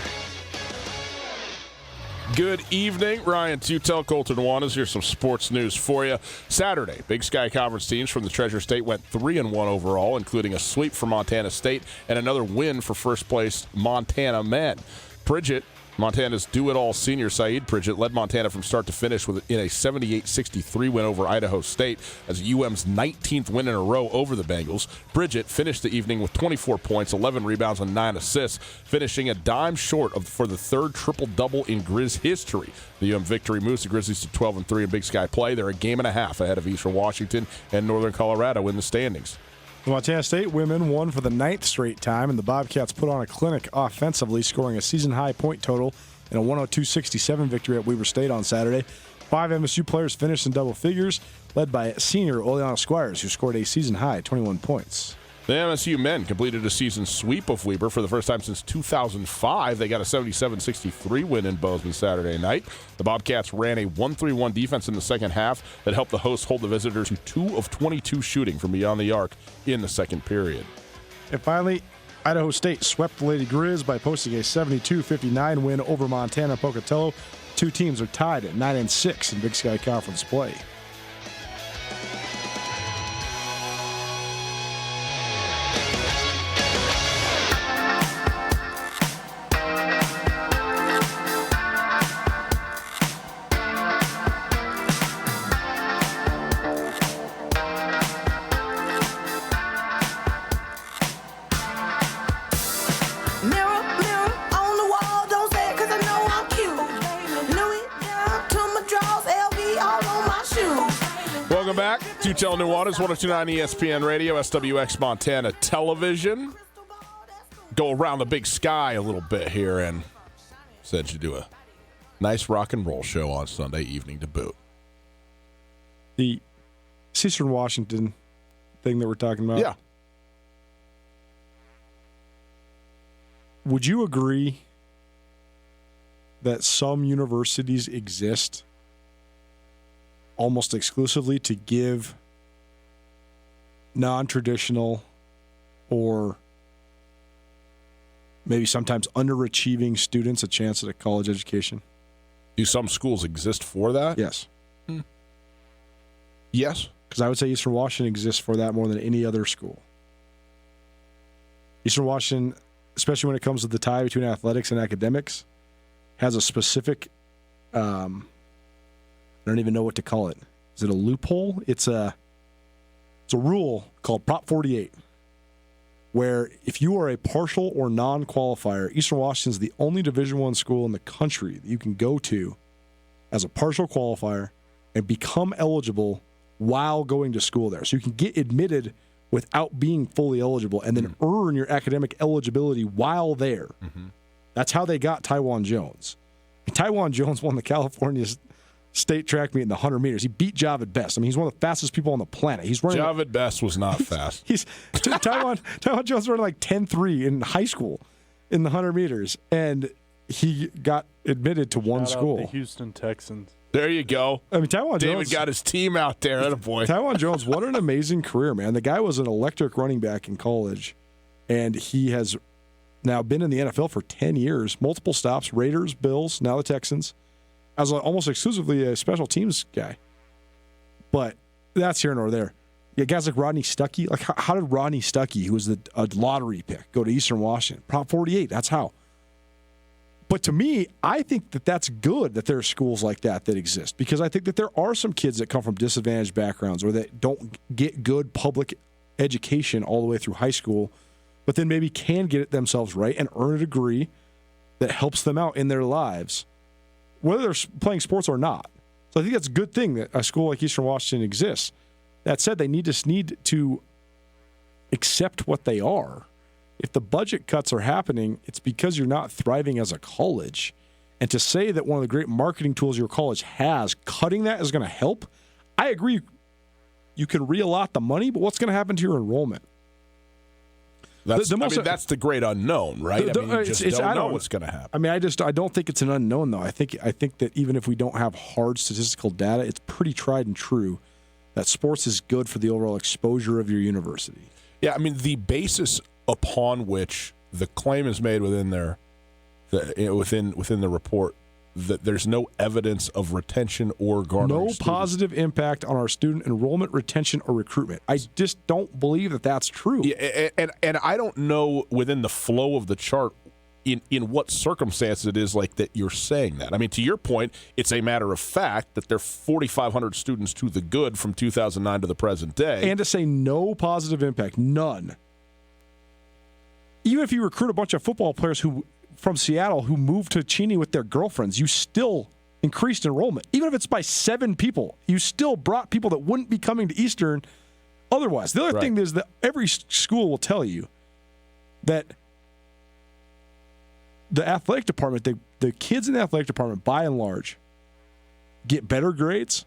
Good evening. Ryan Tootell, Colton Nuanez. Here's some sports news for you. Saturday, Big Sky Conference teams from the Treasure State went 3-1 overall, including a sweep for Montana State and another win for first-place Montana men. Pridgett, Montana's do-it-all senior Saeed Pridgett, led Montana from start to finish in a 78-63 win over Idaho State as UM's 19th win in a row over the Bengals. Pridgett finished the evening with 24 points, 11 rebounds, and 9 assists, finishing a dime short for the third triple-double in Grizz history. The UM victory moves the Grizzlies to 12-3 in Big Sky play. They're a game and a half ahead of Eastern Washington and Northern Colorado in the standings. The Montana State women won for the 9th straight time, and the Bobcats put on a clinic offensively, scoring a season-high point total in a 102-67 victory at Weber State on Saturday. 5 MSU players finished in double figures, led by senior Oleana Squires, who scored a season-high 21 points. The MSU men completed a season sweep of Weber for the first time since 2005. They got a 77-63 win in Bozeman Saturday night. The Bobcats ran a 1-3-1 defense in the second half that helped the hosts hold the visitors to 2 of 22 shooting from beyond the arc in the second period. And finally, Idaho State swept the Lady Grizz by posting a 72-59 win over Montana Pocatello. 2 teams are tied at 9-6 in Big Sky Conference play. Welcome back. Tootell Nuanez, 102.9 ESPN Radio, SWX Montana Television. Go around the Big Sky a little bit here and said you do a nice rock and roll show on Sunday evening to boot. The Eastern Washington thing that we're talking about? Yeah. Would you agree that some universities exist almost exclusively to give non-traditional or maybe sometimes underachieving students a chance at a college education? Do some schools exist for that? Yes. Yes. Because I would say Eastern Washington exists for that more than any other school. Eastern Washington, especially when it comes to the tie between athletics and academics, has a specific, I don't even know what to call it. Is it a loophole? It's a rule called Prop 48, where if you are a partial or non-qualifier, Eastern Washington is the only Division I school in the country that you can go to as a partial qualifier and become eligible while going to school there. So you can get admitted without being fully eligible and then earn your academic eligibility while there. That's how they got Taiwan Jones. And Taiwan Jones won the California State track meet in the 100 meters. He beat Javid Best. I mean, he's one of the fastest people on the planet. He's running. Javid Best was not fast. Taiwan Jones running like 10.3 in high school in the 100 meters, and he got admitted to one school. Shout out the Houston Texans. There you go. I mean, Taiwan David Jones got his team out there. Attaboy. Taiwan Jones, what an amazing career, man. The guy was an electric running back in college, and he has now been in the NFL for 10 years, multiple stops, Raiders, Bills, now the Texans, as almost exclusively a special teams guy. But that's here nor there. Yeah, guys like Rodney Stuckey. Like, how did Rodney Stuckey, who was a lottery pick, go to Eastern Washington? Prop 48, that's how. But to me, I think that that's good that there are schools like that exist, because I think that there are some kids that come from disadvantaged backgrounds or that don't get good public education all the way through high school, but then maybe can get it themselves right and earn a degree that helps them out in their lives, whether they're playing sports or not. So I think that's a good thing that a school like Eastern Washington exists. That said, they need to accept what they are. If the budget cuts are happening, it's because you're not thriving as a college. And to say that one of the great marketing tools your college has, cutting that is going to help, I agree. You can reallot the money, but what's going to happen to your enrollment? That's the great unknown, right? You just don't know what's going to happen. I mean, I don't think it's an unknown, though. I think that even if we don't have hard statistical data, it's pretty tried and true that sports is good for the overall exposure of your university. Yeah, I mean, the basis upon which the claim is made within the report that there's no evidence of retention or garnering no positive impact on our student enrollment, retention, or recruitment. I just don't believe that that's true. Yeah, and I don't know within the flow of the chart in what circumstances it is like that you're saying that. I mean, to your point, it's a matter of fact that there are 4,500 students to the good from 2009 to the present day. And to say no positive impact, none. Even if you recruit a bunch of football players from Seattle who moved to Cheney with their girlfriends, you still increased enrollment. Even if it's by 7 people, you still brought people that wouldn't be coming to Eastern otherwise. The other thing is that every school will tell you that the athletic department, the kids in the athletic department, by and large, get better grades,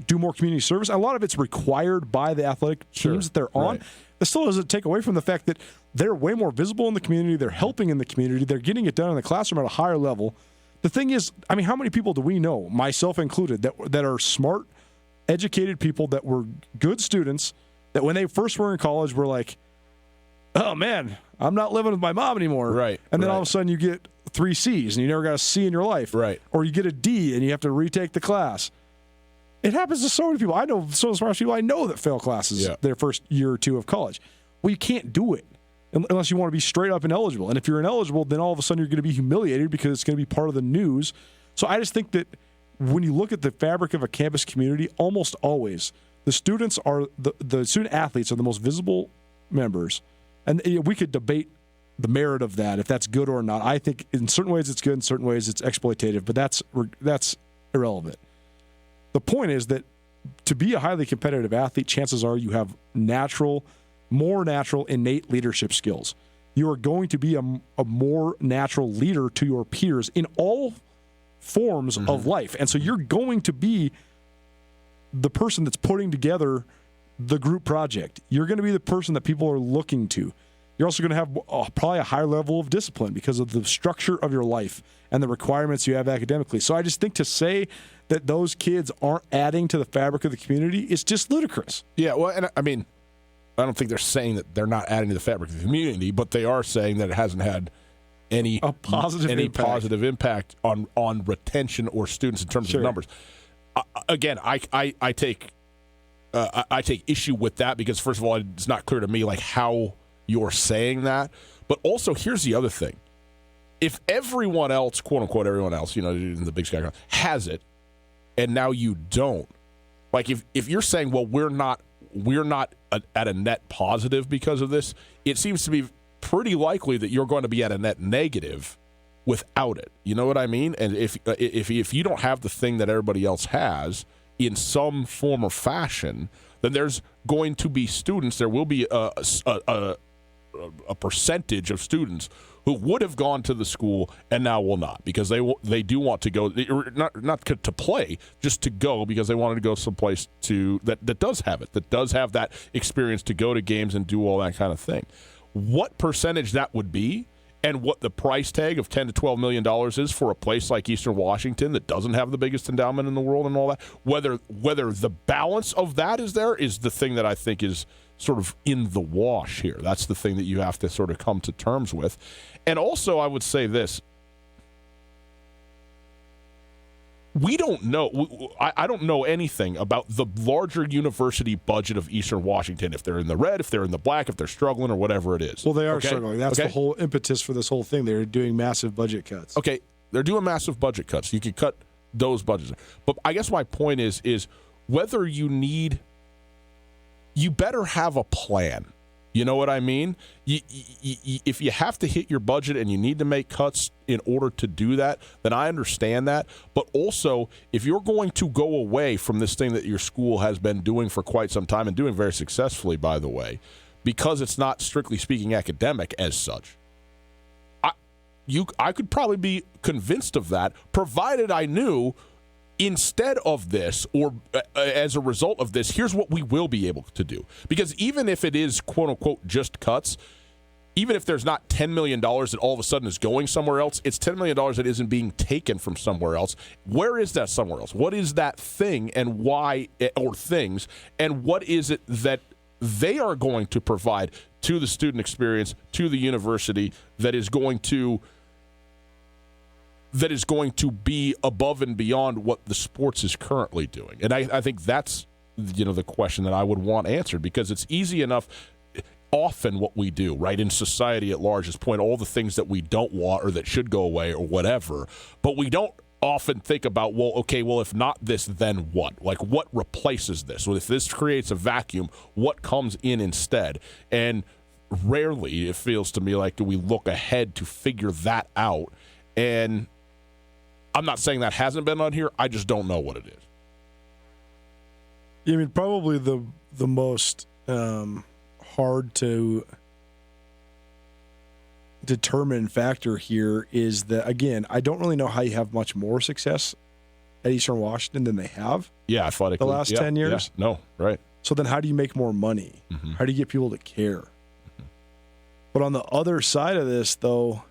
do more community service. A lot of it's required by the athletic teams that they're on. Right. That still doesn't take away from the fact that they're way more visible in the community. They're helping in the community. They're getting it done in the classroom at a higher level. The thing is, I mean, how many people do we know, myself included, that are smart, educated people that were good students that when they first were in college were like, oh, man, I'm not living with my mom anymore. Right. And then all of a sudden you get 3 C's and you never got a C in your life. Right. Or you get a D and you have to retake the class. It happens to so many people. I know so smart people I know that fail classes their first year or two of college. Well, you can't do it unless you want to be straight up ineligible. And if you're ineligible, then all of a sudden you're going to be humiliated because it's going to be part of the news. So I just think that when you look at the fabric of a campus community, almost always the students are the student athletes are the most visible members. And we could debate the merit of that, if that's good or not. I think in certain ways it's good, in certain ways it's exploitative, but that's irrelevant. The point is that to be a highly competitive athlete, chances are you have more natural, innate leadership skills. You are going to be a more natural leader to your peers in all forms of life. And so you're going to be the person that's putting together the group project. You're going to be the person that people are looking to. You're also going to have probably a higher level of discipline because of the structure of your life and the requirements you have academically. So I just think to say that those kids aren't adding to the fabric of the community is just ludicrous. Yeah, well, and I mean, I don't think they're saying that they're not adding to the fabric of the community, but they are saying that it hasn't had any positive impact on retention or students in terms of numbers. Again, I take issue with that because, first of all, it's not clear to me like how you're saying that. But also, here's the other thing: if everyone else, quote unquote, everyone else, in the Big Sky has it, and now you don't, like if you're saying, well, we're not at a net positive because of this, it seems to be pretty likely that you're going to be at a net negative without it. You know what I mean? And if you don't have the thing that everybody else has in some form or fashion, then there's going to be students. There will be a percentage of students who would have gone to the school and now will not because they do want to go, not to play, just to go because they wanted to go someplace that does have it, that does have that experience to go to games and do all that kind of thing. What percentage that would be and what the price tag of $10 to $12 million is for a place like Eastern Washington that doesn't have the biggest endowment in the world and all that, whether the balance of that is there is the thing that I think is sort of in the wash here. That's the thing that you have to sort of come to terms with. And also, I would say this. We don't know. I don't know anything about the larger university budget of Eastern Washington, if they're in the red, if they're in the black, if they're struggling, or whatever it is. Well, they are struggling. That's the whole impetus for this whole thing. They're doing massive budget cuts. Okay, they're doing massive budget cuts. You can cut those budgets. But I guess my point is whether you better have a plan. You know what I mean? If you have to hit your budget and you need to make cuts in order to do that, then I understand that. But also, if you're going to go away from this thing that your school has been doing for quite some time and doing very successfully, by the way, because it's not strictly speaking academic as such, I could probably be convinced of that, provided I knew instead of this, or as a result of this, here's what we will be able to do. Because even if it is, quote-unquote, just cuts, even if there's not $10 million that all of a sudden is going somewhere else, it's $10 million that isn't being taken from somewhere else. Where is that somewhere else? What is that thing and why, or things, and what is it that they are going to provide to the student experience, to the university, that is going to be above and beyond what the sports is currently doing? And I think that's the question that I would want answered, because it's easy enough. Often what we do, right, in society at large is point all the things that we don't want or that should go away or whatever, but we don't often think about, well, if not this, then what? Like, what replaces this? Well, if this creates a vacuum, what comes in instead? And rarely, it feels to me like, do we look ahead to figure that out? And I'm not saying that hasn't been on here. I just don't know what it is. I mean, probably the most hard to determine factor here is that, again, I don't really know how you have much more success at Eastern Washington than they have. Yeah, athletically. The last 10 years? Yeah, no, right. So then how do you make more money? Mm-hmm. How do you get people to care? Mm-hmm. But on the other side of this, though,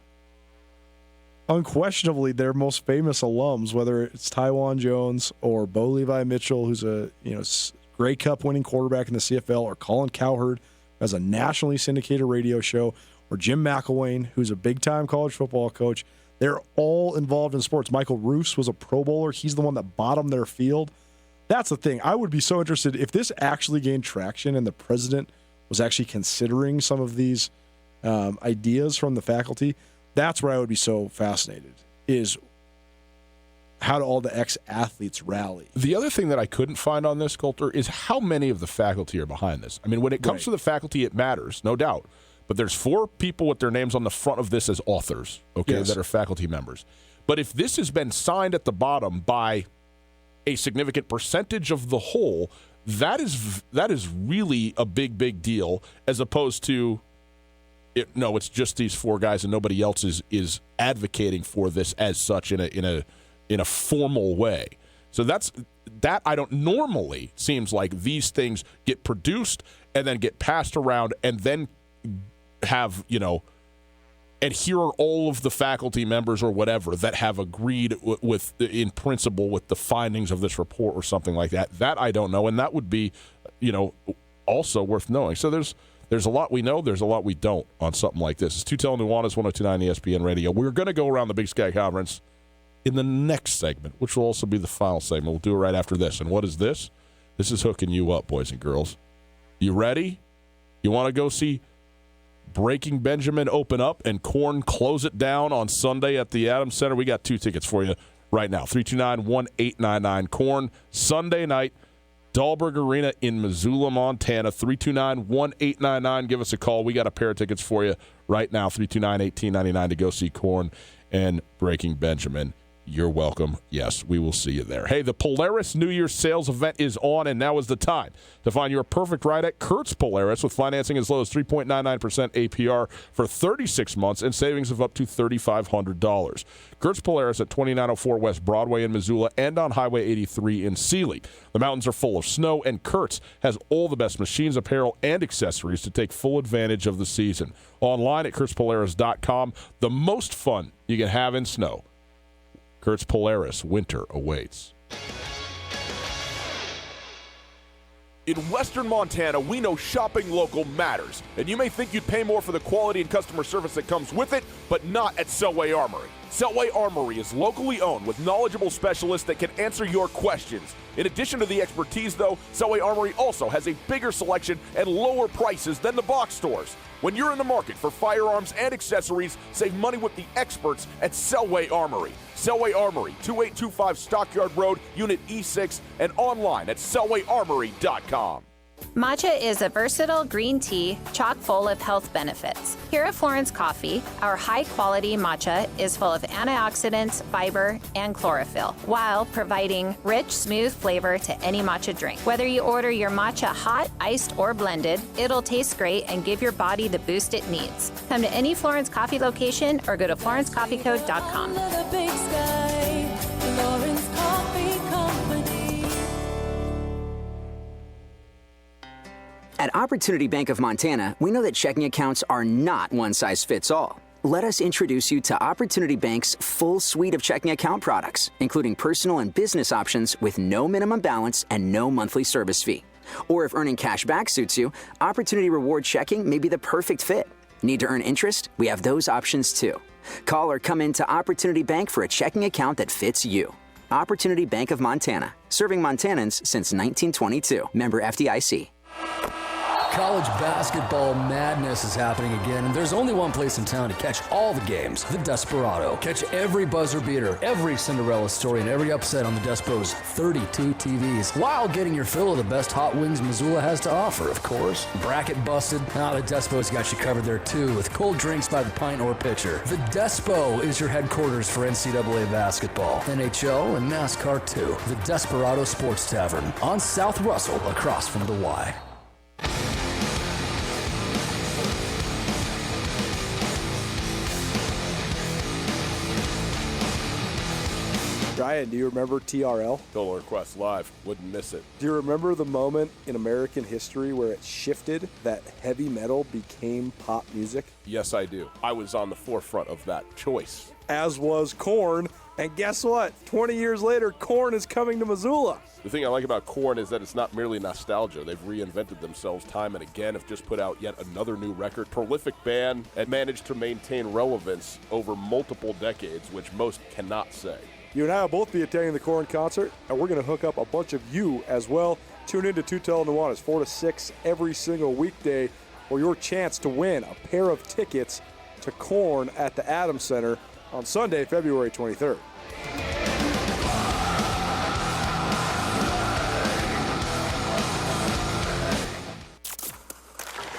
unquestionably, their most famous alums, whether it's Tywan Jones or Bo Levi Mitchell, who's a Grey Cup winning quarterback in the CFL, or Colin Cowherd, who has a nationally syndicated radio show, or Jim McElwain, who's a big-time college football coach, they're all involved in sports. Michael Roos was a Pro Bowler. He's the one that bottomed their field. That's the thing. I would be so interested if this actually gained traction and the president was actually considering some of these ideas from the faculty. That's where I would be so fascinated, is how do all the ex-athletes rally? The other thing that I couldn't find on this, Coulter, is how many of the faculty are behind this. I mean, when it comes to the faculty, it matters, no doubt. But there's 4 people with their names on the front of this as authors, that are faculty members. But if this has been signed at the bottom by a significant percentage of the whole, that is really a big, big deal, as opposed to, it's just these 4 guys and nobody else is advocating for this as such in a formal way. So that I don't normally seems like these things get produced and then get passed around and then have and here are all of the faculty members or whatever that have agreed with in principle with the findings of this report or something like that. That I don't know, and that would be, also worth knowing. So there's a lot we know, there's a lot we don't on something like this. It's Tootell Nuanez, 102.9 ESPN Radio. We're going to go around the Big Sky Conference in the next segment, which will also be the final segment. We'll do it right after this. And what is this? This is hooking you up, boys and girls. You ready? You want to go see Breaking Benjamin open up and Korn close it down on Sunday at the Adams Center? We got 2 tickets for you right now. 329-1899 Korn, Sunday night, Dahlberg Arena in Missoula, Montana. 329-1899. Give us a call. We got a pair of tickets for you right now. 329-1899 to go see Korn and Breaking Benjamin. You're welcome. Yes, we will see you there. Hey, the Polaris New Year's sales event is on, and now is the time to find your perfect ride at Kurtz Polaris with financing as low as 3.99% APR for 36 months and savings of up to $3,500. Kurtz Polaris at 2904 West Broadway in Missoula and on Highway 83 in Sealy. The mountains are full of snow, and Kurtz has all the best machines, apparel, and accessories to take full advantage of the season. Online at KurtzPolaris.com, the most fun you can have in snow. Kurtz Polaris, winter awaits. In Western Montana, we know shopping local matters, and you may think you'd pay more for the quality and customer service that comes with it, but not at Selway Armory. Selway Armory is locally owned with knowledgeable specialists that can answer your questions. In addition to the expertise, though, Selway Armory also has a bigger selection and lower prices than the box stores. When you're in the market for firearms and accessories, save money with the experts at Selway Armory. Selway Armory, 2825 Stockyard Road, Unit E6, and online at SelwayArmory.com. Matcha is a versatile green tea chock full of health benefits. Here at Florence Coffee, our high-quality matcha is full of antioxidants, fiber, and chlorophyll, while providing rich, smooth flavor to any matcha drink. Whether you order your matcha hot, iced, or blended, it'll taste great and give your body the boost it needs. Come to any Florence Coffee location or go to FlorenceCoffeeCo.com. At Opportunity Bank of Montana, we know that checking accounts are not one size fits all. Let us introduce you to Opportunity Bank's full suite of checking account products, including personal and business options with no minimum balance and no monthly service fee. Or if earning cash back suits you, Opportunity Reward Checking may be the perfect fit. Need to earn interest? We have those options too. Call or come into Opportunity Bank for a checking account that fits you. Opportunity Bank of Montana, serving Montanans since 1922. Member FDIC. College basketball madness is happening again, and there's only one place in town to catch all the games, the Desperado. Catch every buzzer beater, every Cinderella story, and every upset on the Despero's 32 TVs, while getting your fill of the best hot wings Missoula has to offer, of course. Bracket busted? The Despo's got you covered there too, with cold drinks by the pint or pitcher. The Despo is your headquarters for NCAA basketball, NHL, and NASCAR too. The Desperado Sports Tavern on South Russell, across from the Y. Ryan, do you remember TRL? Total Request Live. Wouldn't miss it. Do you remember the moment in American history where it shifted, that heavy metal became pop music? Yes, I do. I was on the forefront of that choice. As was Korn. And guess what? 20 years later, Korn is coming to Missoula. The thing I like about Korn is that it's not merely nostalgia. They've reinvented themselves time and again, have just put out yet another new record. Prolific band and managed to maintain relevance over multiple decades, which most cannot say. You and I will both be attending the Korn concert, and we're going to hook up a bunch of you as well. Tune in to Tootell Nuanez 4 to 6 every single weekday for your chance to win a pair of tickets to Korn at the Adams Center on Sunday, February 23rd.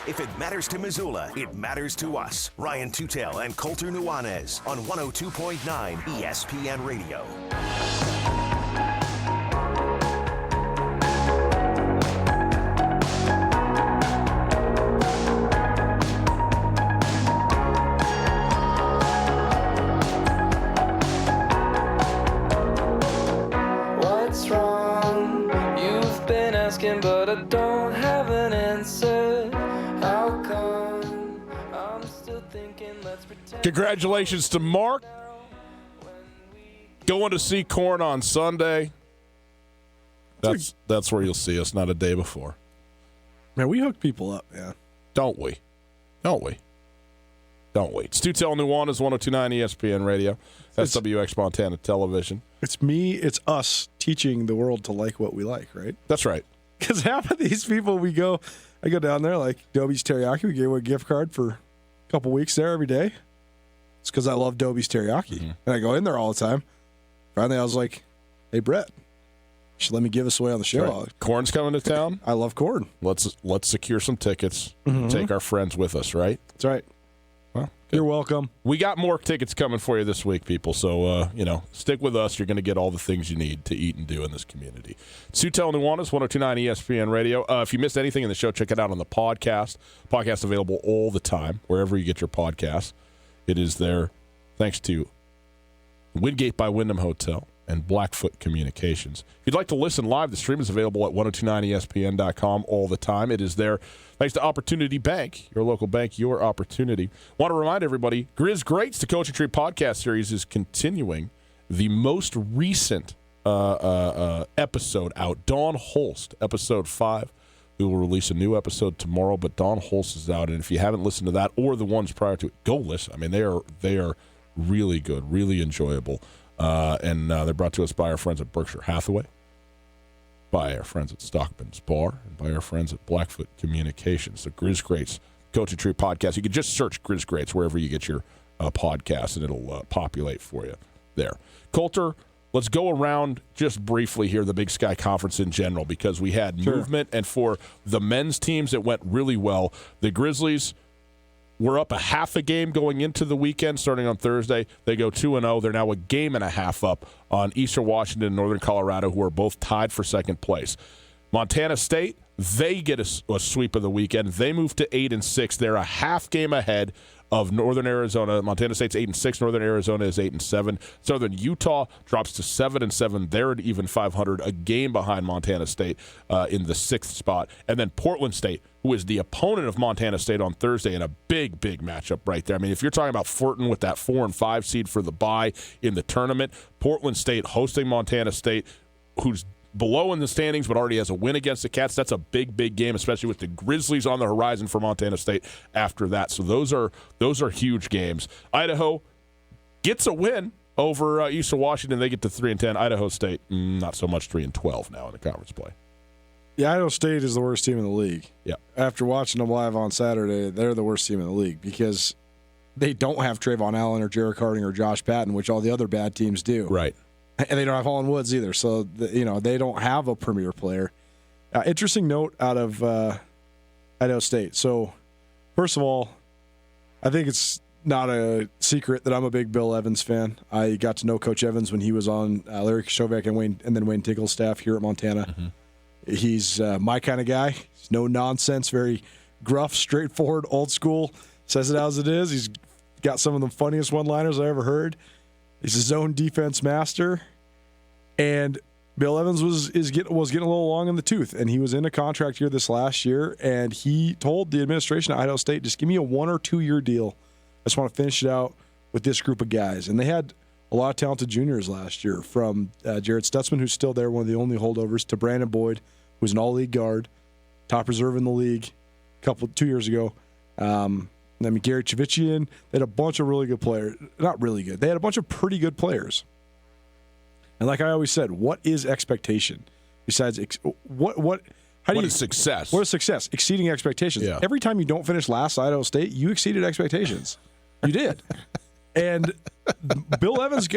If it matters to Missoula, it matters to us. Ryan Tootell and Colter Nuanez on 102.9 ESPN Radio. What's wrong? You've been asking, but I don't have an answer. How come I'm still thinking let's pretend Congratulations to Mark. Going to see Korn on Sunday. That's where you'll see us, not a day before. Man, we hook people up, man. Don't we? It's Tootell and Nuanez, 102.9 ESPN Radio, SWX Montana Television. It's us teaching the world to like what we like, right? That's right. Because half of these people I go down there like Dobie's Teriyaki. We gave away a gift card for a couple weeks there every day. It's because I love Dobie's Teriyaki. Mm-hmm. And I go in there all the time. Finally, I was like, hey, Brett, you should let me give us away on the show. Right. Korn's coming to town. I love Korn. Let's secure some tickets. Mm-hmm. Take our friends with us, right? That's right. Well, you're welcome. We got more tickets coming for you this week, people. So, stick with us. You're going to get all the things you need to eat and do in this community. Tootell and Nuanez, 102.9 ESPN Radio. If you missed anything in the show, check it out on the podcast. Podcast available all the time, wherever you get your podcasts. It is there thanks to Wingate by Wyndham Hotel and Blackfoot Communications. If you'd like to listen live, the stream is available at 1029ESPN.com all the time. It is there thanks to Opportunity Bank, your local bank, your opportunity. Want to remind everybody, Grizz Greats, the Coaching Tree podcast series, is continuing. The most recent episode out, Dawn Holst, episode 5. We will release a new episode tomorrow, but Dawn Holst is out, and if you haven't listened to that or the ones prior to it, go listen. I mean, they are really good, really enjoyable. And they're brought to us by our friends at Berkshire Hathaway, by our friends at Stockman's Bar, and by our friends at Blackfoot Communications. The Grizz Greats Coaching Tree podcast. You can just search Grizz Greats wherever you get your podcast, and it'll populate for you there. Coulter, let's go around just briefly here, the Big Sky Conference in general, because we had movement, and for the men's teams, it went really well. The Grizzlies were up a half a game going into the weekend, starting on Thursday. They go 2-0. They're now a game and a half up on Eastern Washington and Northern Colorado, who are both tied for second place. Montana State, they get a sweep of the weekend. They move to 8-6. They're a half game ahead of Northern Arizona. Montana State's 8-6. Northern Arizona is 8-7. Southern Utah drops to 7-7. They're at even 500, a game behind Montana State in the 6th spot. And then Portland State, who is the opponent of Montana State on Thursday, in a big matchup right there. I mean, if you're talking about Fulton with that 4 and 5 seed for the bye in the tournament, Portland State hosting Montana State, who's below in the standings but already has a win against the Cats. That's a big game, especially with the Grizzlies on the horizon for Montana State after that. So those are huge games. Idaho gets a win over Eastern Washington. They get to 3-10. Idaho State, not so much, 3-12 now in the conference play. Yeah, Idaho State is the worst team in the league. Yeah. After watching them live on Saturday, they're the worst team in the league because they don't have Trayvon Allen or Jarek Harding or Josh Patton, which all the other bad teams do. Right. And they don't have Holland Woods either, so they don't have a premier player. Interesting note out of Idaho State. So, first of all, I think it's not a secret that I'm a big Bill Evans fan. I got to know Coach Evans when he was on Larry Kosovak and then Wayne Tinkle's staff here at Montana. Mm-hmm. He's my kind of guy. He's no nonsense, very gruff, straightforward, old school. Says it as it is. He's got some of the funniest one-liners I ever heard. He's his own defense master, and Bill Evans was getting a little long in the tooth, and he was in a contract year this last year, and he told the administration at Idaho State, just give me a 1 or 2 year deal. I just want to finish it out with this group of guys. And they had a lot of talented juniors last year, from Jared Stutzman, who's still there, one of the only holdovers, to Brandon Boyd, who's an all-league guard, top reserve in the league 2 years ago. Gary Chavichian. They had a bunch of really good players. Not really good. They had a bunch of pretty good players. And like I always said, what is expectation? Besides, what is success? What is success? Exceeding expectations. Yeah. Every time you don't finish last at Idaho State, you exceeded expectations. You did. And Bill Evans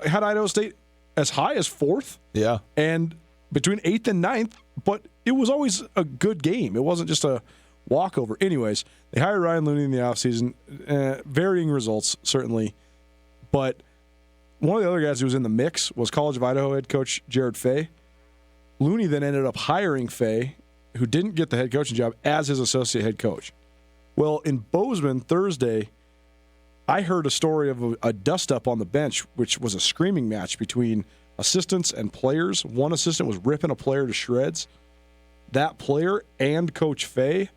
had Idaho State as high as 4th. Yeah. And between 8th and 9th, but it was always a good game. It wasn't just a walkover. Anyways, they hired Ryan Looney in the offseason. Varying results, certainly. But one of the other guys who was in the mix was College of Idaho head coach Jared Fay. Looney then ended up hiring Fay, who didn't get the head coaching job, as his associate head coach. Well, in Bozeman Thursday, I heard a story of a dust-up on the bench, which was a screaming match between assistants and players. One assistant was ripping a player to shreds. That player and Coach Fay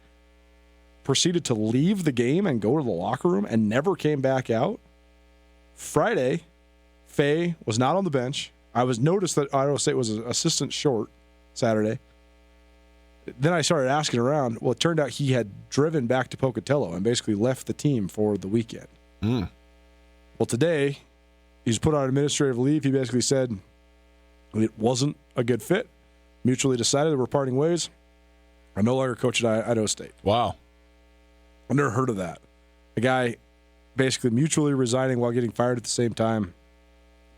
proceeded to leave the game and go to the locker room and never came back out. Friday, Faye was not on the bench. I was noticed that Idaho State was an assistant short Saturday. Then I started asking around. Well, it turned out he had driven back to Pocatello and basically left the team for the weekend. Well, today, he's put on administrative leave. He basically said it wasn't a good fit. Mutually decided that we're parting ways. I'm no longer coach at Idaho State. Wow. I've never heard of that. A guy basically mutually resigning while getting fired at the same time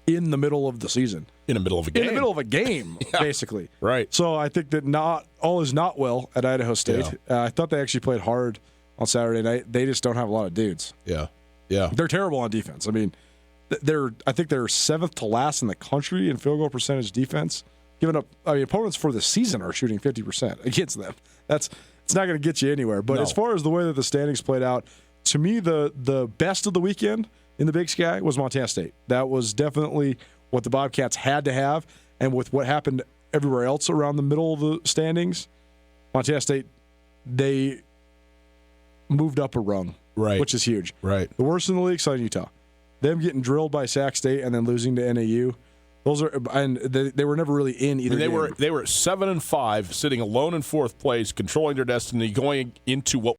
in the middle of the season. In the middle of a game. In the middle of a game, Yeah. basically. Right. So I think that not all is not well at Idaho State. I thought they actually played hard on Saturday night. They just don't have a lot of dudes. Yeah. Yeah. They're terrible on defense. I mean, I think they're 7th to last in the country in field goal percentage defense. Giving up, opponents for the season are shooting 50% against them. It's not going to get you anywhere. But as far as the way that the standings played out, to me, the best of the weekend in the Big Sky was Montana State. That was definitely what the Bobcats had to have. And with what happened everywhere else around the middle of the standings, Montana State, they moved up a rung, right, which is huge. Right. The worst in the league, Southern Utah. Them getting drilled by Sac State and then losing to NAU. Those are, and they were never really in either. They game. were at 7-5, sitting alone in fourth place, controlling their destiny, going into what